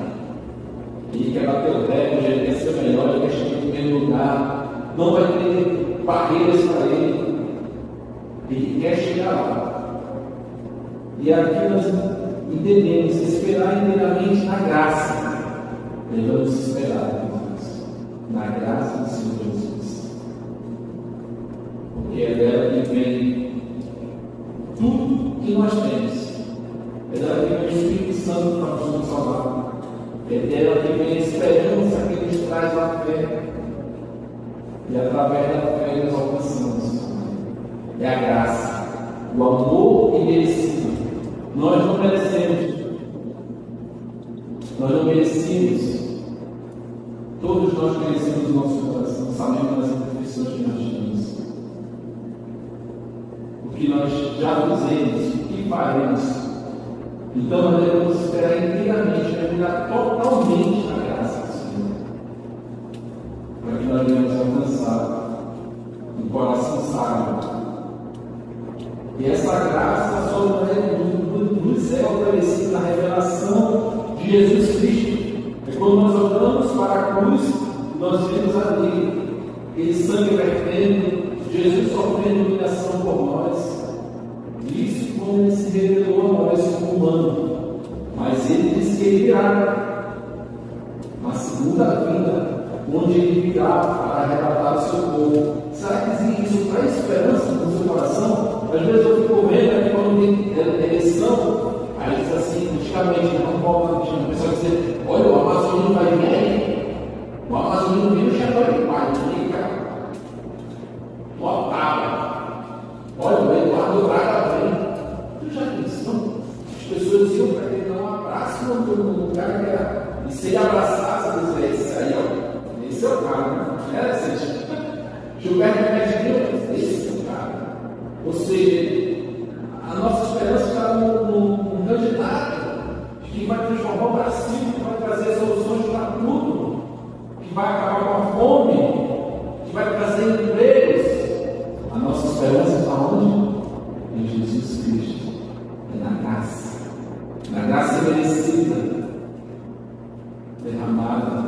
Ele quer bater o recorde, ele quer ser melhor, ele quer chegar em primeiro lugar. Não vai ter barreiras para ele. Ele quer chegar lá. E aqui nós entendemos, esperar inteiramente na graça. Devemos esperar, irmãos, na graça do Senhor Jesus. Porque é dela que vem tudo que nós temos. É dela que vem o Espírito Santo para nos salvar. É dela que vem a esperança que nos traz a fé. E através da fé nós alcançamos. É a graça, o amor imerecido. Nós não merecemos. Nós não merecemos. Todos nós merecemos o nosso coração, sabendo das imperfeições que nós temos. O que nós já fizemos, o que faremos. Então nós devemos esperar inteiramente, mergulhar totalmente na graça do Senhor, para que nós venhamos alcançar um coração sábio. E essa graça só nos é oferecida na revelação de Jesus Cristo. É quando nós olhamos para a cruz, nós vemos ali aquele sangue vertendo, Jesus sofrendo humilhação por nós. Isso quando ele se revelou a nós como humano. Mas ele disse que ele virá na segunda vinda, onde ele virá para arrebatar o seu povo. Será que isso traz esperança no seu coração? Às vezes eu fico vendo aqui quando tem eleição, aí diz assim, antigamente, não volta, o pessoal dizer, olha, o Amazonino vai vir aí. O Amazonino vem no chapéu de pai, fica lotado. Olha, o Eduardo Braga vem. Tu já disse, não? As pessoas diziam para ele dar um abraço no cara que era. E se ele abraçasse, dizer, esse aí, ó, esse é o cara, né? Era assim, Gilberto Medina, esse é o cara. Ou seja, a nossa esperança está no candidato que vai transformar o Brasil, que vai trazer soluções para tudo, que vai acabar com a fome, que vai trazer empregos. A nossa esperança está onde? Em Jesus Cristo. É na graça merecida, derramada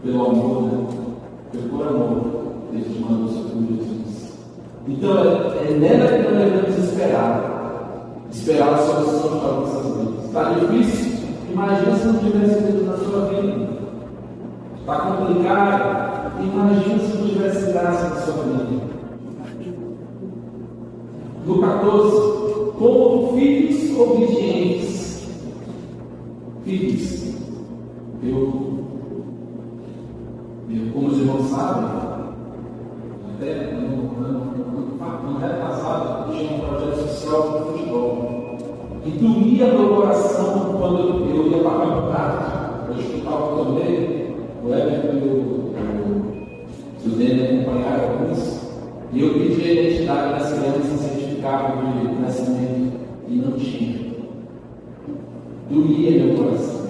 pelo amor, por amor, Deus nos mandou sobre Jesus. Então é nela que nós devemos esperar a solução para nossas vidas. Está difícil? Imagina se não tivesse Deus na sua vida. Está complicado? Imagina se não tivesse graça na sua vida. No 14, como filhos obedientes. Filhos. Como os irmãos sabem, até no retrasado, tinha um projeto social de futebol. E doía meu coração quando eu ia para a faculdade, eu escutava o torneio, o Everton e o Dene acompanharam isso. E eu pedi a identidade das crianças, certificado de nascimento, e não tinha. Doía meu coração.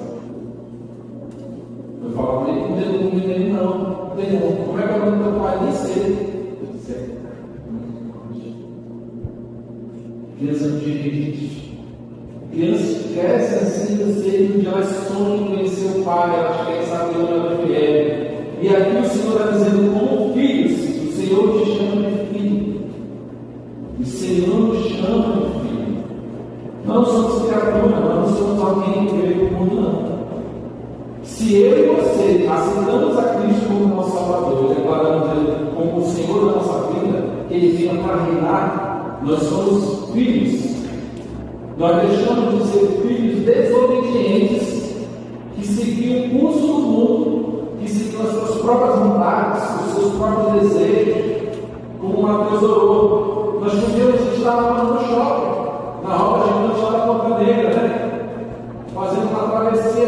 Eu falava para ele, com medo do menino, não tem não. Como é que é o nome do teu pai? Nem sei. Eu disse, criança não dirige. Crianças crescem assim, eu sei que elas sonham em conhecer o Pai, elas querem saber onde ele é. E aqui o Senhor está dizendo, como filhos, o Senhor te chama de filho. O Senhor nos chama de filho. Não somos criaturas, nós não somos alguém que veio para o mundo, não. Se eu e você aceitamos a Cristo como nosso Salvador, declaramos Ele como o Senhor da nossa vida, Ele vem para reinar, nós somos filhos. Nós deixamos de ser filhos desobedientes, que seguiam o curso do mundo, que seguiam as suas próprias vontades, os seus próprios desejos, como o Mateus orou. Nós podíamos estar no shopping, na roda gigante lá da Ponta Negra, né? Fazendo uma travessia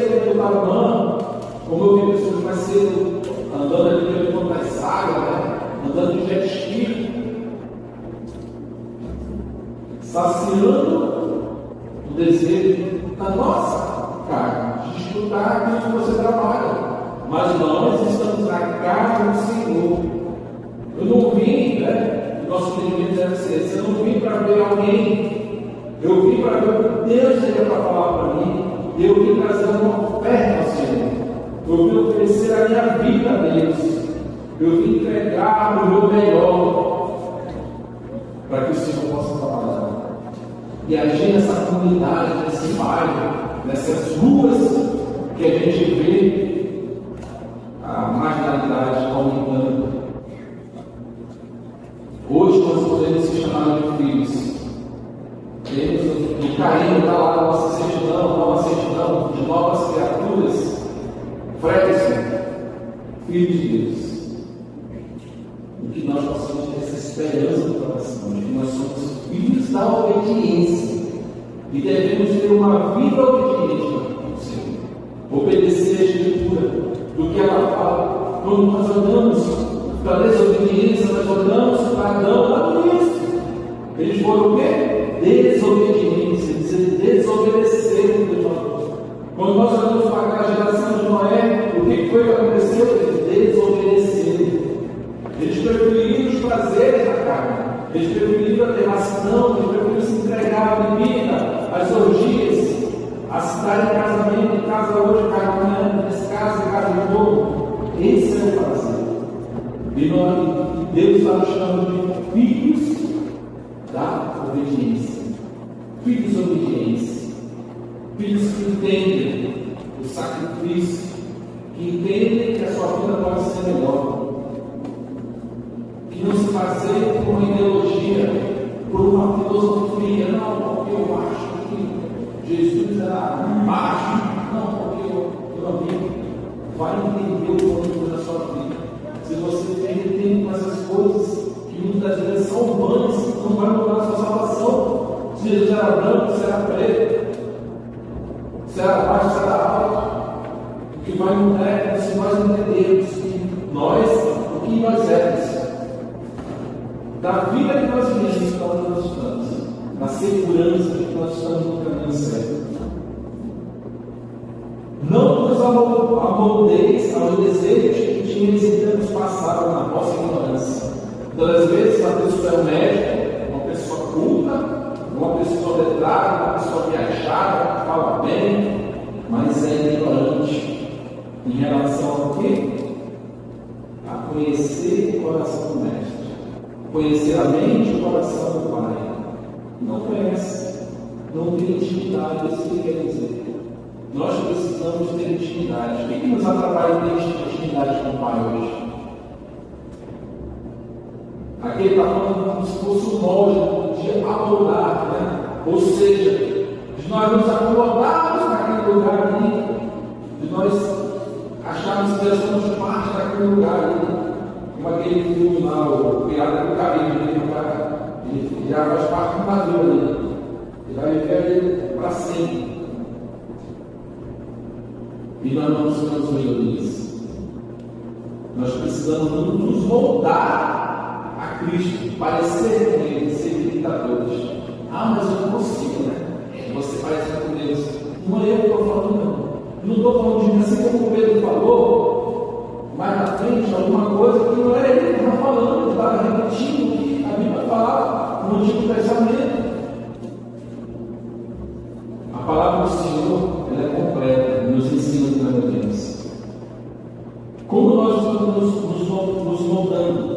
mais cedo, andando ali pelo Ponto das Águas, né? Andando de jet ski, saciando o desejo da nossa carne, de desfrutar aquilo que você trabalha. Mas nós estamos na casa do Senhor. Eu não vim, né? O nosso entendimento deve ser esse. Eu não vim para ver alguém. Eu vim para ver o que Deus tem para falar para mim. Eu vim trazer uma oferta ao Senhor. Eu vim oferecer a minha vida a Deus. Eu vim entregar o meu melhor para que o Senhor possa trabalhar. E agir nessa comunidade, nesse bairro, nessas ruas que a gente vê a marginalidade aumentando. Hoje nós podemos ser chamados de filhos. O Caim está lá na nossa certidão, de novas criaturas. Fredson, filho de Deus. E que nós possamos ter essa esperança no coração, de que nós somos filhos da obediência. E devemos ter uma vida obediente ao Senhor. Obedecer a Escritura, do que ela fala. Quando nós olhamos para a desobediência, nós olhamos para Adão, para Cristo. Eles foram o quê? Desobedientes, eles desobedeceram o Deus. Quando nós olhamos para aquela geração de Noé, o que foi que aconteceu? Eles desobedeceram. Eles preferiram os prazeres da carne, eles preferiram a devassidão, eles preferiram se entregar à bebida, às orgias, a se dar em casamento, em casa hoje, casa amanhã, nesse caso, em casa de novo. Esse é o prazer. E Deus está nos chamando de filhos da obediência. Filhos obedientes. Filhos que entendem o sacrifício, que entendem que a sua vida pode ser melhor. Que não se baseia por uma ideologia, por uma filosofia, não, porque eu acho que Jesus era macho, não, porque eu amigo. Vai entender o plano da sua vida. Se você perde tempo com essas coisas que muitas vezes são humanas, não vai mudar a sua salvação. Se Jesus era branco, se era preto, se era baixo, se era alto. O que vai mudar é se nós entendermos que o que nós éramos, da vida que nós vivemos, para onde nós estamos, na segurança de que nós estamos no caminho certo. Não nos amoldeis aos desejos que tínhamos em tempos passados na vossa ignorância. Então, às vezes, a pessoa é um médico, uma pessoa culta, uma pessoa letrada, uma pessoa viajada, que fala bem, mas é ignorante em relação ao quê? A conhecer o coração do mestre, conhecer a mente e o coração do Pai. Não conhece, não tem intimidade, é isso que quer dizer. Nós precisamos ter intimidade. O que nos atrapalha ter intimidade com o Pai hoje? Aqui ele está falando como se fosse um molde de amoldar, né? Ou seja, de nós nos acomodarmos naquele lugar ali, de nós acharmos que nós somos parte daquele lugar ali. Como aquele filme lá, o Pirata do Caribe, ele já faz parte do navio ali. Ele vai viver ele para sempre. E nós não somos melhorias. Nós precisamos nos moldar a Cristo, parecer com Ele, ser imitadores. Ah, mas eu não consigo, né? Você parece com Deus. Não é eu que estou falando, não. Eu não estou falando de mim, assim como o Pedro falou, mais na frente, alguma coisa que não era ele que estava falando, ele estava repetindo o que a Bíblia falava no Antigo Testamento. A palavra do Senhor, ela é completa, nos ensina o que nós devemos. Como nós estamos nos moldando?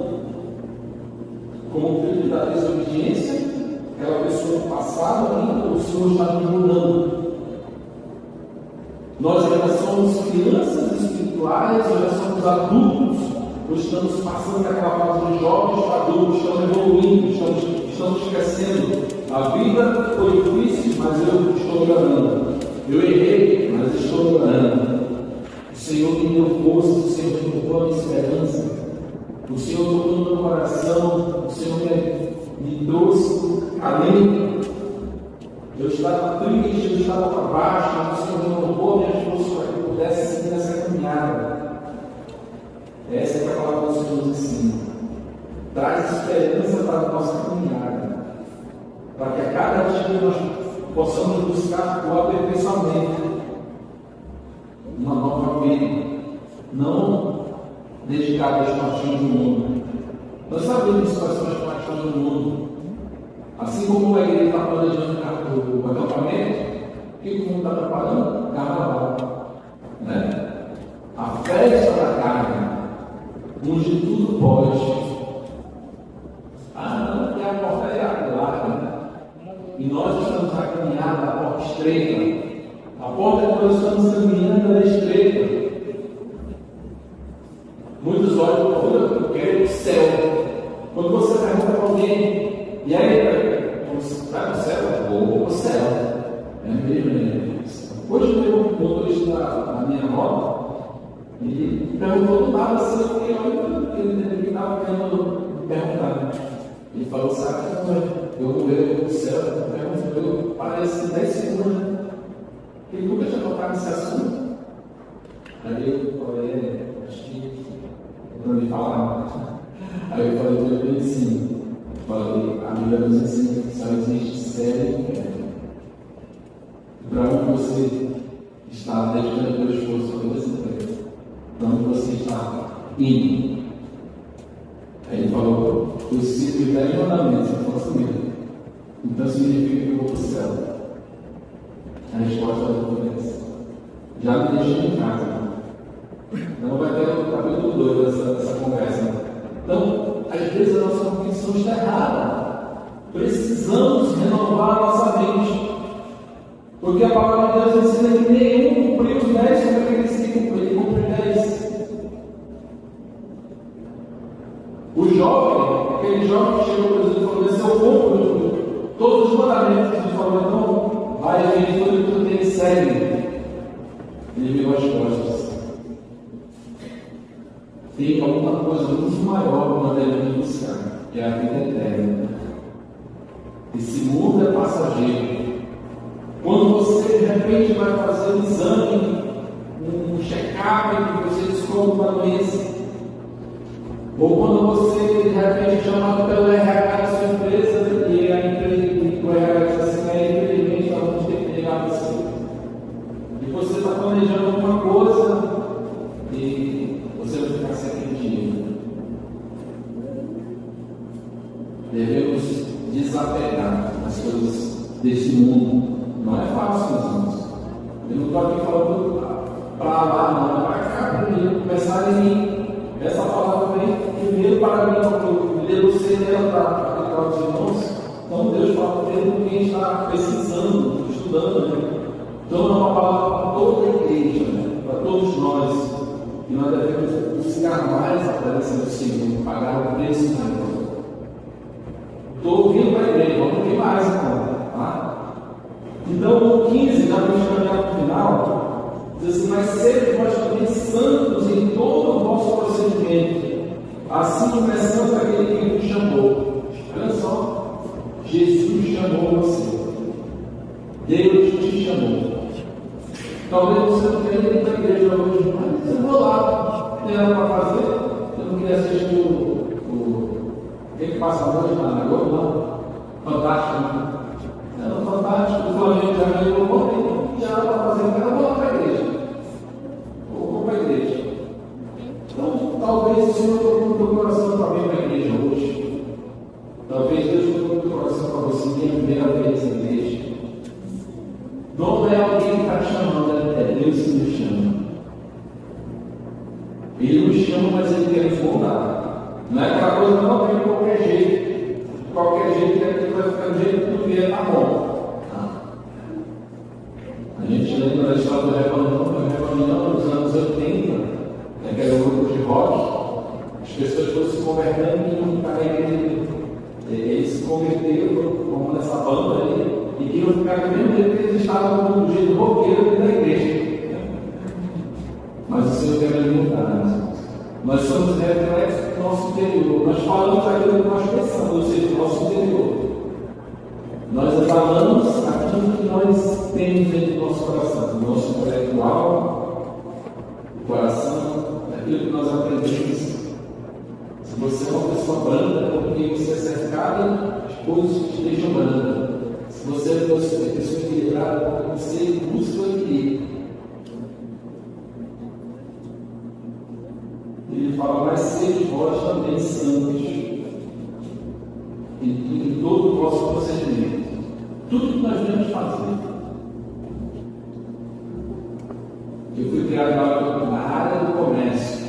Como filho da desobediência, aquela pessoa do passado ainda, o Senhor está nos mudando. Nós ainda somos crianças espirituais, ou já somos adultos, ou estamos passando daquela fase de jovens para adultos, estamos evoluindo, estamos crescendo. A vida foi difícil, mas eu estou melhorando. Eu errei, mas estou melhorando. O Senhor me deu força, o Senhor me deu a esperança. O Senhor tocou no meu coração, o Senhor me trouxe além. Eu estava triste, eu estava para baixo, mas o Senhor me roubou minhas forças para que eu pudesse seguir nessa caminhada. esperança para a nossa caminhada, para que a cada dia nós possamos buscar o aperfeiçoamento, uma nova vida, não dedicada às paixões do mundo. Nós sabemos quais são as paixões do mundo. Assim como a igreja está planejando o acampamento, o que o mundo está preparando? Carnaval. Né? A festa da carne, onde tudo pode. Não, porque a porta é larga, né? E nós estamos a caminhar da porta estreita. A porta que nós estamos caminhando é estreita. Muitos olham para o eu quero o céu. Quando você pergunta para alguém, e aí, vai para o céu? Vou para o céu. É mesmo. Hoje veio um motorista na minha moto e perguntou do nada se eu queria, ele estava querendo perguntar. Ele falou, sabe, eu vou ver o céu, eu parece 10 segundos. Ele nunca tinha tocado nesse assunto. Aí eu falei, acho que não me falar. Aí eu falei para ele assim, a Bíblia nos ensina que só existe céu e inferno. E para onde você está dedicando o teu esforço toda essa coisa? Para onde você está indo? Aí ele falou, eu sigo os 10 mandamentos, eu faço mesmo. Então significa que eu vou para o céu. A resposta é essa. Já me deixei em casa. Não vai ter o capítulo 2 dessa conversa. Então, às vezes a nossa convicção está errada. Precisamos renovar a nossa mente. Porque a palavra de Deus ensina que nenhum cumpriu os 10 como aqueles que cumpriram. Ele cumpriu 10. O jovem, aquele jovem que chegou para Jesus e falou: se eu cumpro todos os mandamentos, Jesus falou: então, vai ver tudo que tu tem, segue. Ele virou as costas. Tem alguma coisa muito maior que nós devemos buscar, que é a vida eterna. Esse mundo é passageiro. Quando você de repente vai fazer um exame, um check-up, e você descobre uma doença, ou quando você de repente é chamado pelo RH da sua empresa, e a empresa, o RH diz assim, infelizmente nós vamos ter que ligar para você. E você está planejando alguma coisa, e você vai ficar sem aquele dinheiro. Devemos desapegar das coisas desse mundo. Não é fácil, meus irmãos. Eu não estou aqui falando para lá, não, é para cá primeiro, começar em mim. Essa palavra vem primeiro para mim, porque eu devo ser dela para aplicar os irmãos. Então Deus fala primeiro quem está pesquisando, estudando. Né? Então é uma palavra para toda a igreja, né? Para todos nós. E nós devemos buscar mais a presença do Senhor, pagar o preço da igreja. Estou ouvindo para a igreja, vamos ouvir mais então. Tá? Então, o 15, já vamos caminhar para o final, diz assim: mas sede vós também santos em todo o vosso procedimento, assim como é santo aquele que vos chamou. Olha só, Jesus chamou você. Deus te chamou. Talvez você não tenha ido para a igreja hoje, mas eu vou lá, tem nada para fazer. Eu não queria assistir o que passa hoje na Globo, não. Fantástico, né? Era fantástico, o Flamengo já ganhou o momento, já era para fazer, eu vou lá para a igreja. Vou para a igreja. Então, talvez o Senhor tocou no teu coração para vir para a igreja hoje. Talvez Deus tocou no teu coração para você vir a primeira vez à igreja. Não é alguém que está te chamando, é Deus que nos chama. Ele nos chama, mas Ele quer nos moldar. Não é aquela coisa que não vem de qualquer jeito. De qualquer jeito, ele vai ficar do jeito que tu vier, tá bom. A gente lembra da história do Rebanhão nos anos 80, que era um grupo de rock. As pessoas foram se convertendo e iam ficar na igreja. Eles se converteram como nessa banda aí e queriam ficar do mesmo jeito que eles estavam do jeito roqueiro da igreja. Mas o Senhor quer nos mudar. Nós somos reflexos do nosso interior. Nós falamos aquilo que nós pensamos, ou seja, do nosso interior. Nós exalamos aquilo que nós temos dentro do nosso coração, do nosso intelectual, do coração, aquilo que nós aprendemos. Se você é uma pessoa branca, é porque porque você acerta cada coisa que te deixa branca. Se você é uma pessoa equilibrada, você busca o equilíbrio. Ele fala, mas sede vós também santos em todo o vosso procedimento. Tudo que nós devemos fazer. Eu fui criado na área do comércio,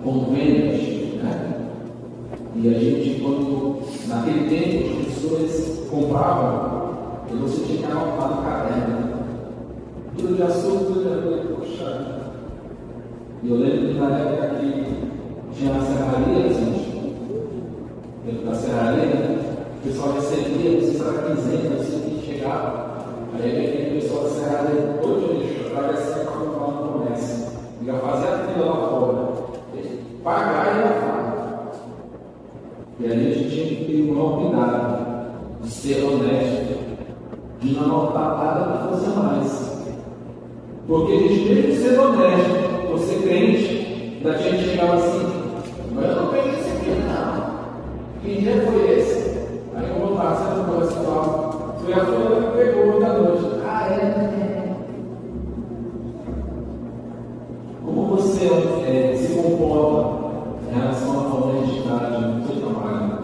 com vendas, né? E a gente, quando naquele tempo as pessoas compravam, e você tinha que anotar no caderno. Tudo de açúcar, tudo de açúcar, poxa. E eu lembro que na época que tinha a serraria, gente, dentro da serraria, o pessoal recebia, você era quinzena, você tinha que chegar. Aí aquele pessoal da serraria, todo dia, atravessava para comprar no comércio. Ia fazer a fila lá fora. Pagar e lavar. E a gente tinha que ter um cuidado de ser honesto, de não anotar nada que fosse mais. Porque a gente, mesmo sendo honesto, você crente, da gente chegava assim, mas eu não peguei esse aqui não. Que dia foi esse? Aí eu voltava, você não pode falar. Foi a fulana que pegou da noite. Ah, é. Como você se comporta em relação à honestidade no seu trabalho?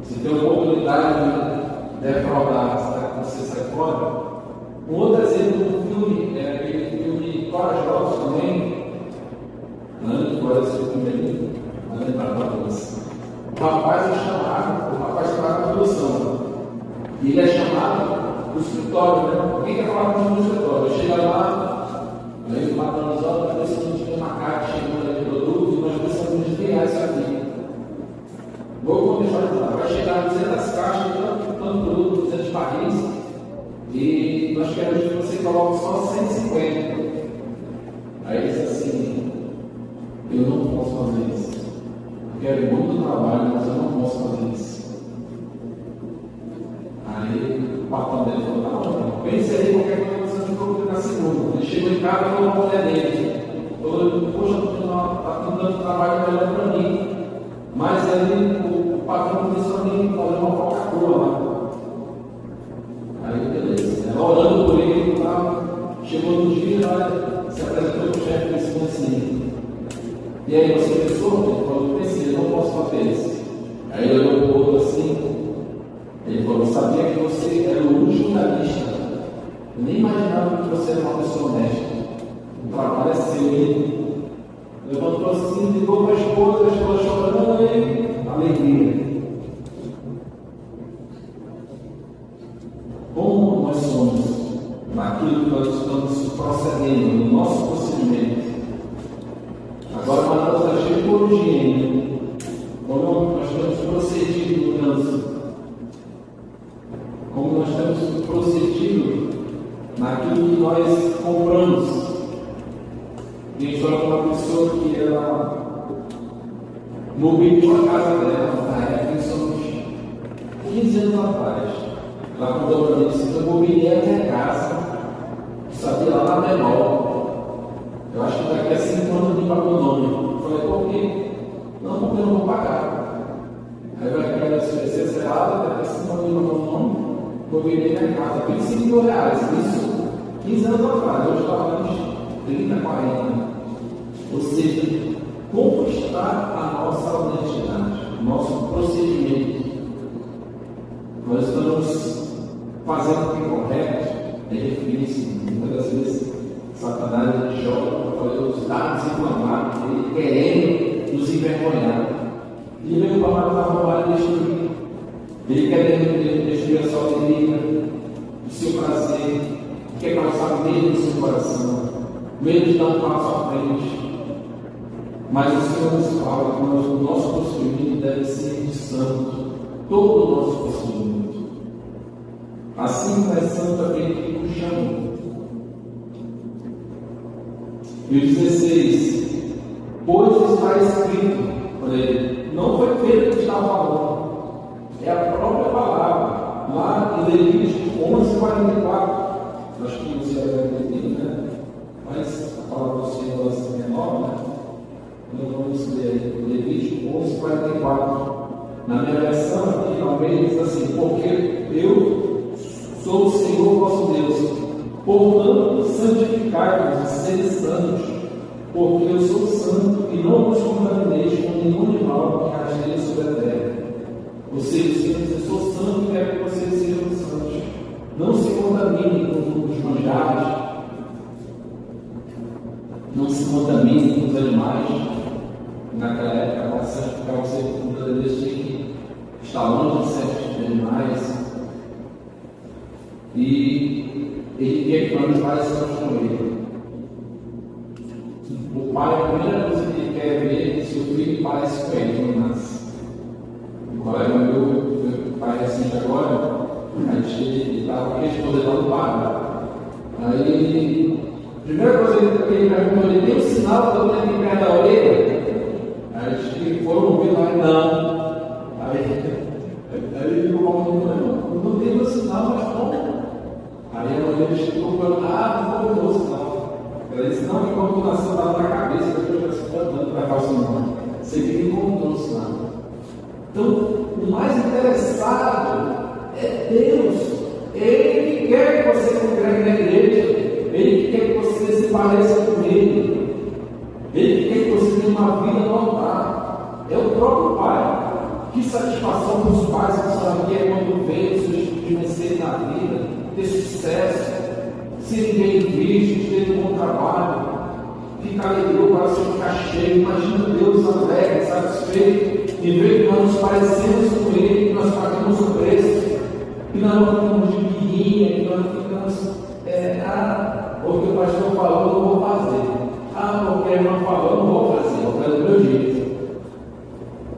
Se tem a oportunidade de defraudar, você sai fora? Um outro exemplo do filme, aquele filme Corajosos também, Nando, que parece o filme ali, não lembrar da coisa. O rapaz é chamado, o rapaz está na produção, e ele é chamado para o escritório, né? Quem quer falar comigo no escritório? Chega lá, aí ele matando os olhos, para ver se não tinha uma caixa chegando de produto, e nós precisamos desviar isso aqui. Vou começar a falar, vai chegar 200 caixas, tanto produto, 200 barris, e nós queremos que você coloque só 150. Aí ele diz assim, eu não posso fazer isso. Eu quero muito trabalho, mas eu não posso fazer isso. Aí o patrão dele falou, não, pense aí qualquer coisa, você ficou na segunda. Ele chegou em casa e falou para a mulher dele, poxa, está dando trabalho melhor para mim. Mas aí o patrão disse para mim, fazer uma Coca-Cola lá. Aí beleza, ela orando por ele, chegou no dia, se apresentou para o chefe e disse assim, e aí você pensou? Ele falou, eu pensei, eu não posso fazer isso. Aí ele olhou para o outro assim, ele falou, eu sabia que você era o último da lista, eu nem imaginava que você era uma pessoa honesta, o trabalho é seu. Ele levantou assim, ligou para a esposa chorando e alegria. Como nós somos naquilo que nós estamos procedendo, no nosso procedimento. Agora, para nós agir por higiene, como nós temos procedido no trânsito, como nós temos procedido naquilo que nós compramos. A gente olha para uma pessoa que ela mobiliou a casa dela, na época, em somos 15 anos atrás. Ela contou para mim, disse, eu mobiliei a minha casa, sabia lá na menor. Eu acho que daqui a 5 anos eu pago o nome. Eu falei, por quê? Não, porque eu não vou pagar. Aí vai ficar ser selada, daqui a 5 anos eu pago o nome, mobiliei minha casa, R$25.000. Isso 15 anos atrás, hoje estava uns 30, 40. Ou seja, conquistar a nossa honestidade, o nosso procedimento. Nós estamos fazendo o que é correto, é referir-se, muitas das vezes, Satanás joga os dados inflamados, ele querendo nos envergonhar. E veio para matar, roubar e destruir. Ele quer destruir a sua alegria, o seu prazer, quer causar medo no seu coração, medo de dar um passo à frente. Mas o Senhor nos fala que o nosso procedimento deve ser de santo, todo o nosso procedimento. Assim como é santo aquele que nos chamou. E o 16, pois está escrito, olha aí, não foi Pedro que está falando, é a própria palavra, lá em Levítico 11:44. Acho que você vai entender, né? Mas a palavra do Senhor é menor, né? Nós vamos ler Levítico 11:44. Na minha versão aqui, talvez, diz assim: porque eu sou o Senhor vosso Deus, portanto, santificai-vos e sede santos, porque eu sou santo e não vos contamineis com nenhum animal que rasteja sobre a terra. Ou seja, o Senhor diz: eu sou santo e quero que vocês sejam santos. Não se contaminem com os manjares, não se contaminem com os animais. Naquela época, para santificar o sepulcro de Deus, tinha que estar longe de certos animais. E ele quer que nós pareçamos com ele. O pai, a primeira coisa que ele quer ver é se o filho parece com ele quando nasce. O colega meu pai recente agora, ele estava com a esposa lá no bar. Aí, a primeira coisa que ele perguntou: ele tem um sinal que eu tenho aqui perto da orelha? Aí eles foram ouvir lá: não. Aí ele ficou falando: não tem um sinal, mas como? Aí a mulher chegou falando: não foi o sinal. Ela disse: não, que quando tu nasceu estava na cabeça, depois já se plantando para cá o sinal. Você que encontrou o sinal. Então, o mais interessado é Deus. Ele que quer que você congregue na igreja. Ele que quer que você se pareça com Ele. Ele que quer que você tenha uma vida no altar. É o próprio Pai. Que satisfação para os pais que estão aqui é quando vê os seus filhos vencerem na vida, ter sucesso, serem bem vistos, ter um bom trabalho, fica alegre, o coração fica cheio. Imagina Deus alegre, satisfeito, e ver que nós nos parecemos com Ele, que nós pagamos o preço, que nós não ficamos de birrinha, que nós não ficamos, porque o pastor falou, eu não vou fazer. Porque a irmã falou, eu não vou fazer, eu vou fazer do meu jeito.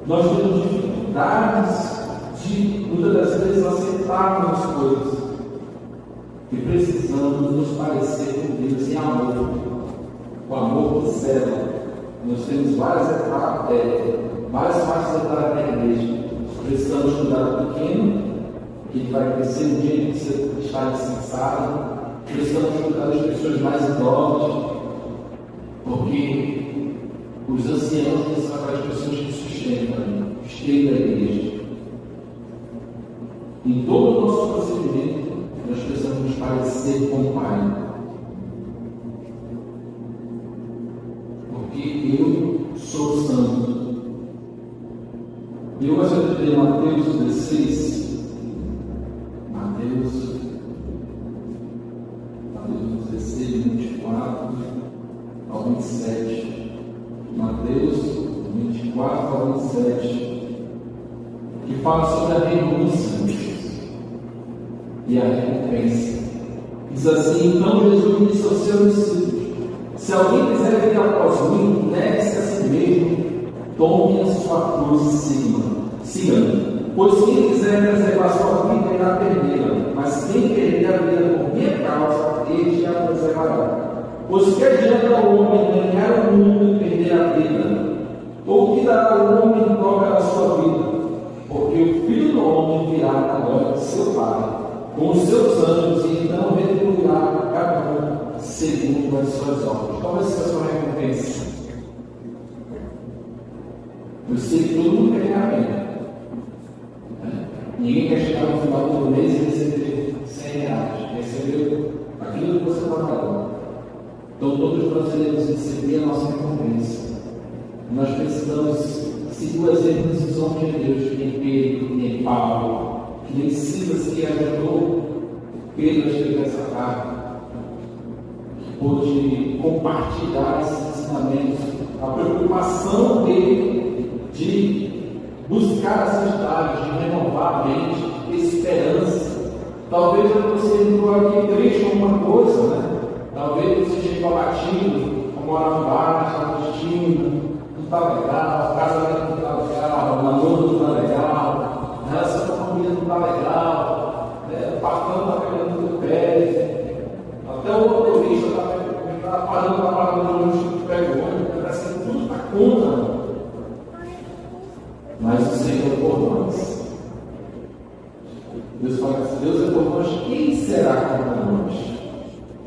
Nós temos dificuldades de, muitas das vezes, aceitarmos as coisas. E precisamos nos parecer com Deus em amor. O amor que cela. Nós temos várias etapas, várias partes da entrada na igreja. Precisamos cuidar do pequeno, que ele vai crescer no dia que você está descansado. Precisamos cuidar das pessoas mais idosas, porque os anciãos são aquelas pessoas que sustentam o esteio da igreja. Em todo o nosso procedimento, nós precisamos nos parecer com o Pai. Porque eu sou santo. Eu gostaria de ler Mateus 16. Mateus 16, 24 ao 27. Mateus 24 ao 27. Que fala sobre a renúncia e a recompensa. Diz assim: então Jesus disse aos seus discípulos: se alguém quiser vir após mim, negue-se a si mesmo, tome a sua cruz e siga-me. Pois quem quiser preservar sua vida irá perdê-la, mas quem perder a vida por minha causa, este a preservará. Pois que adianta o homem ganhar o mundo e perder a vida? Ou que dará o homem em troca da sua vida? Porque o Filho do Homem virá na glória de seu Pai, com os seus anjos, e então retribuirá a cada um segundo as suas obras. Qual vai ser a sua recompensa? Eu sei que todo mundo quer ganhar bem. Ninguém quer chegar no final do mês e receber R$100. Recebeu aquilo que você trabalhou. Então todos nós iremos receber a nossa recompensa. Nós precisamos seguir o exemplo dos homens de Deus, que nem Pedro, que nem Paulo, que nem Silas, que ajudou Pedro a escrever essa carta, que pôde compartilhar esses ensinamentos, a preocupação dele de buscar a santidade, de renovar a mente, esperança. Talvez você entrou aqui triste com alguma coisa, né? Talvez você chegou abatido, morar no bar, está tímido, não está legal, a casa não está legal, o namoro não está legal, a relação com a família não está legal, o patrão está pegando no pé, até o motorista está parando para parar no ônibus que pega o ônibus, parece que tudo está contra. Mas o Senhor é por nós. Deus fala que se Deus é por nós, quem será contra nós?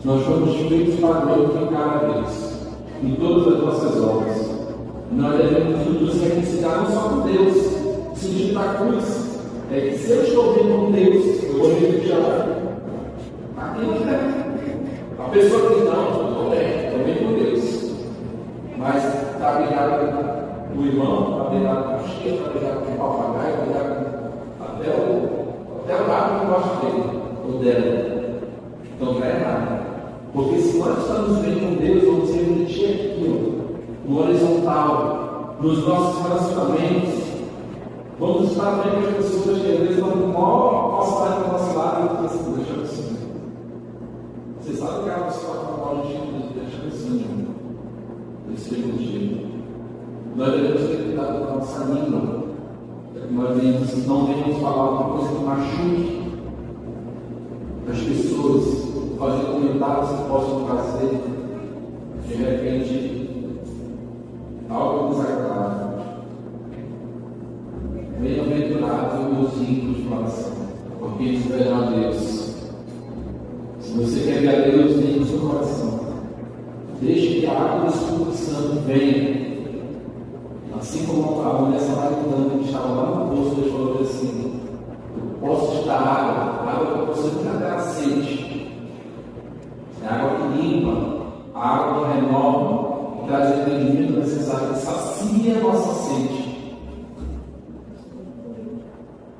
Nós fomos feitos para glorificar a Deus em todas as nossas obras. Nós devemos nos reconciliar não só com Deus, O sentido da cruz é que se eu estou bem com Deus, eu vou repetir aquilo, né? A pessoa que não, estou bem com Deus. Mas está brigado com o irmão, está brigado com o chefe, está brigado com o papagaio, está brigado até o gato que gosta dele, ou dela. Então está errado. Porque se nós estamos bem com Deus, vamos refletir aquilo no horizontal, nos nossos relacionamentos. Vamos estar bem com as pessoas que às vezes não possam estar do nosso lado e assim, deixa eu assim. Você sabe que a pessoa está falando de deixa eu assim, esse motivo. Nós devemos ter cuidado com a nossa língua. Nós não devemos falar uma coisa que machuque as pessoas, fazer comentários que possam trazer de repente algo desagradável. Bem-aventurado os ímpios de coração, porque eles verão a Deus. Se você quer ver a Deus, tem no seu coração. Deixe que a água do Espírito Santo venha. Assim como a mulher samaritana que estava lá no poço, Deus falou assim: eu posso te dar água que você nunca terá sede. É água que limpa, a água que renova, que traz o entendimento necessário, que sacia a nossa sede.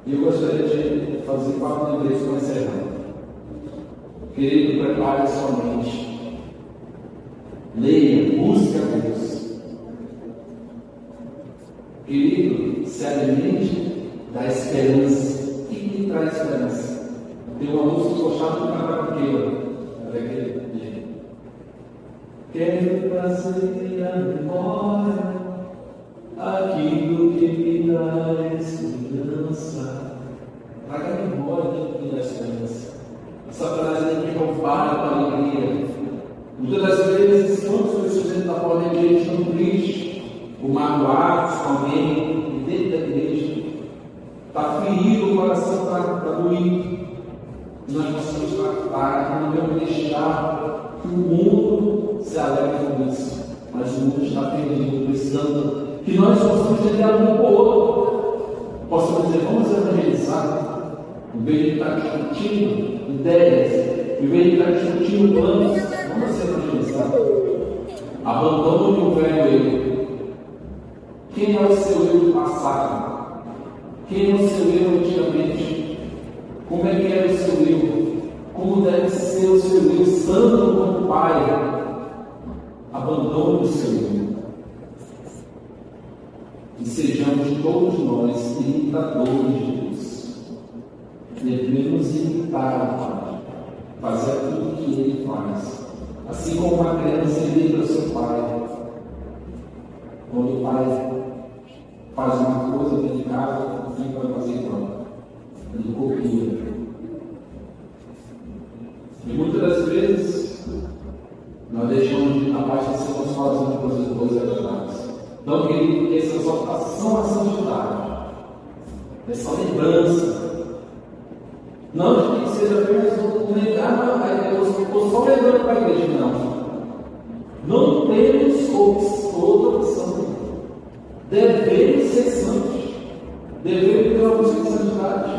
E eu gostaria de fazer 4 lembrates para encerrar. Querido, prepare a sua mente. Leia, busque a Deus. Querido, se alimente da esperança. O que lhe traz esperança? Tem uma música que eu gostava de cantar com Keila. Quero trazer à memória aquilo que me dá esperança. Traga a memória que me dá esperança. Essa frase que compara com a alegria. Muitas das vezes, quantas pessoas dentro da porta da igreja estão tristes, ou magoados com alguém, e dentro da igreja está ferido, o coração está doído. Nós possamos tratar, não devemos deixar que o mundo se alegre com isso, mas o mundo está perdido, precisando que nós possamos tentar um com o outro, possamos dizer: vamos evangelizar, em vez de estar discutindo ideias, em vez de estar discutindo planos, vamos evangelizar. Abandone o velho eu. Quem é o seu eu do passado? Quem é o seu eu antigamente? Como é que era o seu eu? Como deve ser o seu eu santo como Pai? Abandone o seu eu. E sejamos todos nós imitadores de Deus. Devemos imitar o Pai, fazer aquilo que Ele faz. Assim como uma criança imita o seu pai. Quando o pai faz uma coisa dentro de casa, o filho vai fazer igual. Ele copia. E muitas das vezes nós deixamos de abastecer com fazendo coisas boas e agradáveis. Então, querido, essa exortação à santidade, essa lembrança, não que seja apenas um lembrar, eu estou só lembrando para a igreja, não. Não temos outra opção. Devemos ser santos. Devemos ter uma busca de santidade.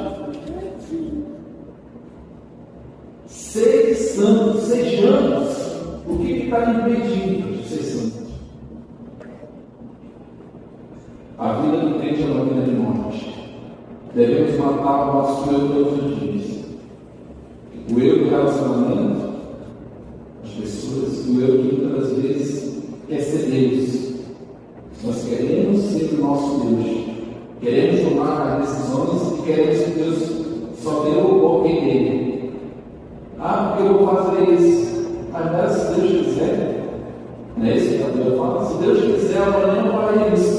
Ser santos, sejamos. O que está impedindo de ser santos? A vida do crente é uma vida de morte. Devemos matar o nosso eu todos os dias. O eu do relacionamento, as pessoas, o eu que muitas das vezes quer ser Deus. Nós queremos ser o nosso Deus. Queremos tomar as decisões e queremos que Deus só dê o ok dele. Porque eu vou fazer isso. Mas se Deus quiser, não é isso que a Bíblia fala? Se Deus quiser, amanhã eu farei isso.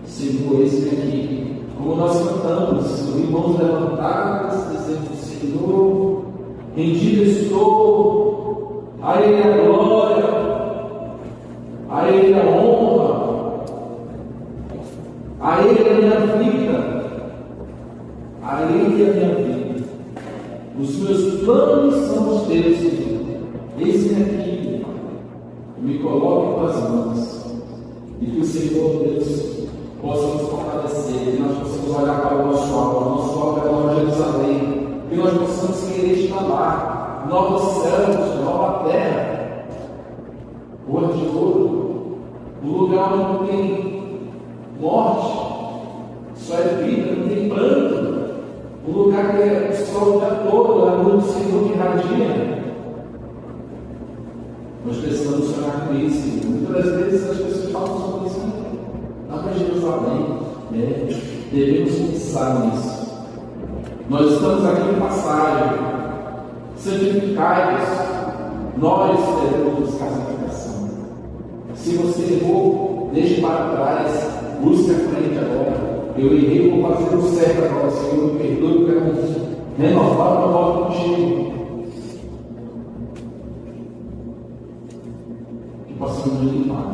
Senhor, esse aqui, como nós cantamos, os irmãos levantados, dizendo: Senhor, rendido estou, a Ele a glória, a Ele a honra, a Ele a minha vida, a Ele a minha vida. Os meus planos são os teus, Senhor. Eis-me aqui, me coloque em tuas mãos, e que o Senhor Deus possa nos fortalecer ser, que nós possamos olhar para o nosso alvo é a Nova Jerusalém, que nós possamos querer estar lá, novos céus, nova terra, rua de ouro, um lugar onde não tem morte, só é vida, não tem pranto, um lugar que é o sol o dia todo, a luz do Senhor que irradia. Nós precisamos sonhar com isso. Muitas vezes as pessoas falam sobre isso. Lá para Jerusalém, devemos pensar nisso. Nós estamos aqui em passagem, santificai-vos. Nós devemos buscar santificação. Se você errou, deixe para trás, busque a frente agora. Eu errei, vou fazer o certo agora, Senhor, me perdoe, quero renovar meu voto contigo. Que possamos limpar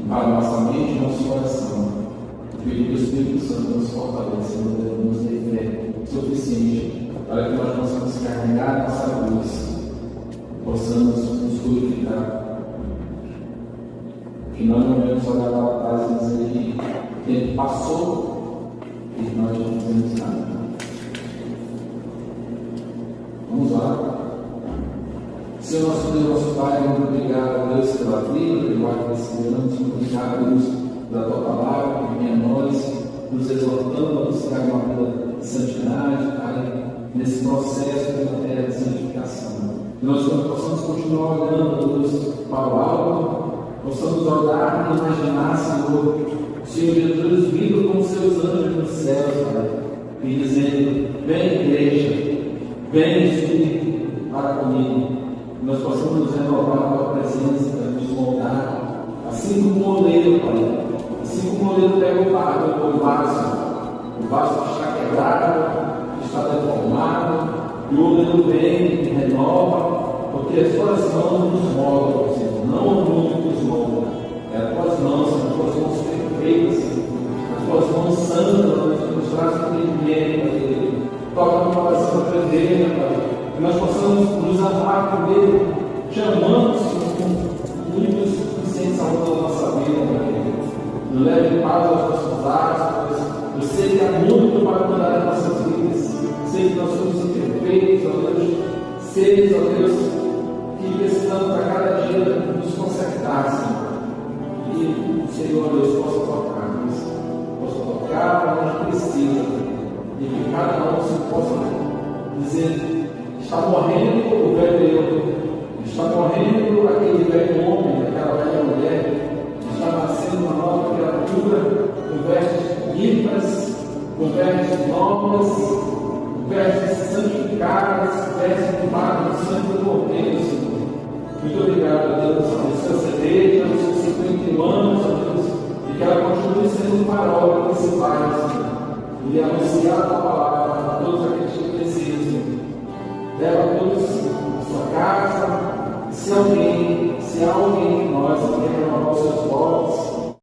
a nossa mente e nosso coração. Pedir que o Espírito Santo nos fortaleça, nos dê fé suficiente para que nós possamos carregar nossa luz, possamos nos glorificar. Que nós não venhamos olhar para trás e dizer que o tempo passou e nós não fizemos nada. Vamos lá. Senhor nosso Deus, nosso Pai, muito obrigado, Deus, pela vida, pelo ar que recebemos, muito obrigado, Deus, pela tua palavra, que vem a nós, nos exortando a buscar uma vida de santidade, Pai, nesse processo de matéria de santificação. Que nós possamos continuar olhando, Deus, para o alto, possamos olhar e imaginar, Senhor, o Senhor Jesus vindo com seus anjos nos céus, Pai, e dizendo: vem, igreja, vem, Espírito, para comigo. Nós possamos nos renovar na tua presença, nos moldar, assim como o oleiro, Pai, assim como o oleiro pega o vaso que está quebrado, que está deformado, e o oleiro vem e renova, porque as tuas mãos nos moldam, Senhor, não o mundo nos molda, é as tuas mãos, Senhor, as tuas mãos perfeitas, Senhor, as tuas mãos santas, nos traz entendimento, Pai, toca no coração da igreja, Pai, que nós possamos nos amar por Ele, te amando, Senhor, com muita suficiência ao longo da nossa vida, Pai. Nos leve em paz aos nossos atos, eu sei que há muito para mudar as nossas vidas, sei que nós somos imperfeitos, ó Deus, seres, ó Deus, que precisamos a cada dia nos consertar, Senhor. E o Senhor, Deus, possa tocar onde precisa, e que cada um se possa dizer: está morrendo o velho eu, está morrendo aquele velho homem, aquela velha mulher, está nascendo uma nova criatura, com vestes limpas, com vestes novas, com vestes santificadas, vestes limpadas no sangue do Cordeiro, Senhor. Muito obrigado, Deus, por essa igreja, por seus 51 anos, Deus, e que ela continue sendo um farol principal, Senhor, e anunciar a tua palavra a todos aqueles que precisam, Senhor. Leva a todos a sua casa. Se há alguém de nós que quer renovar os seus votos,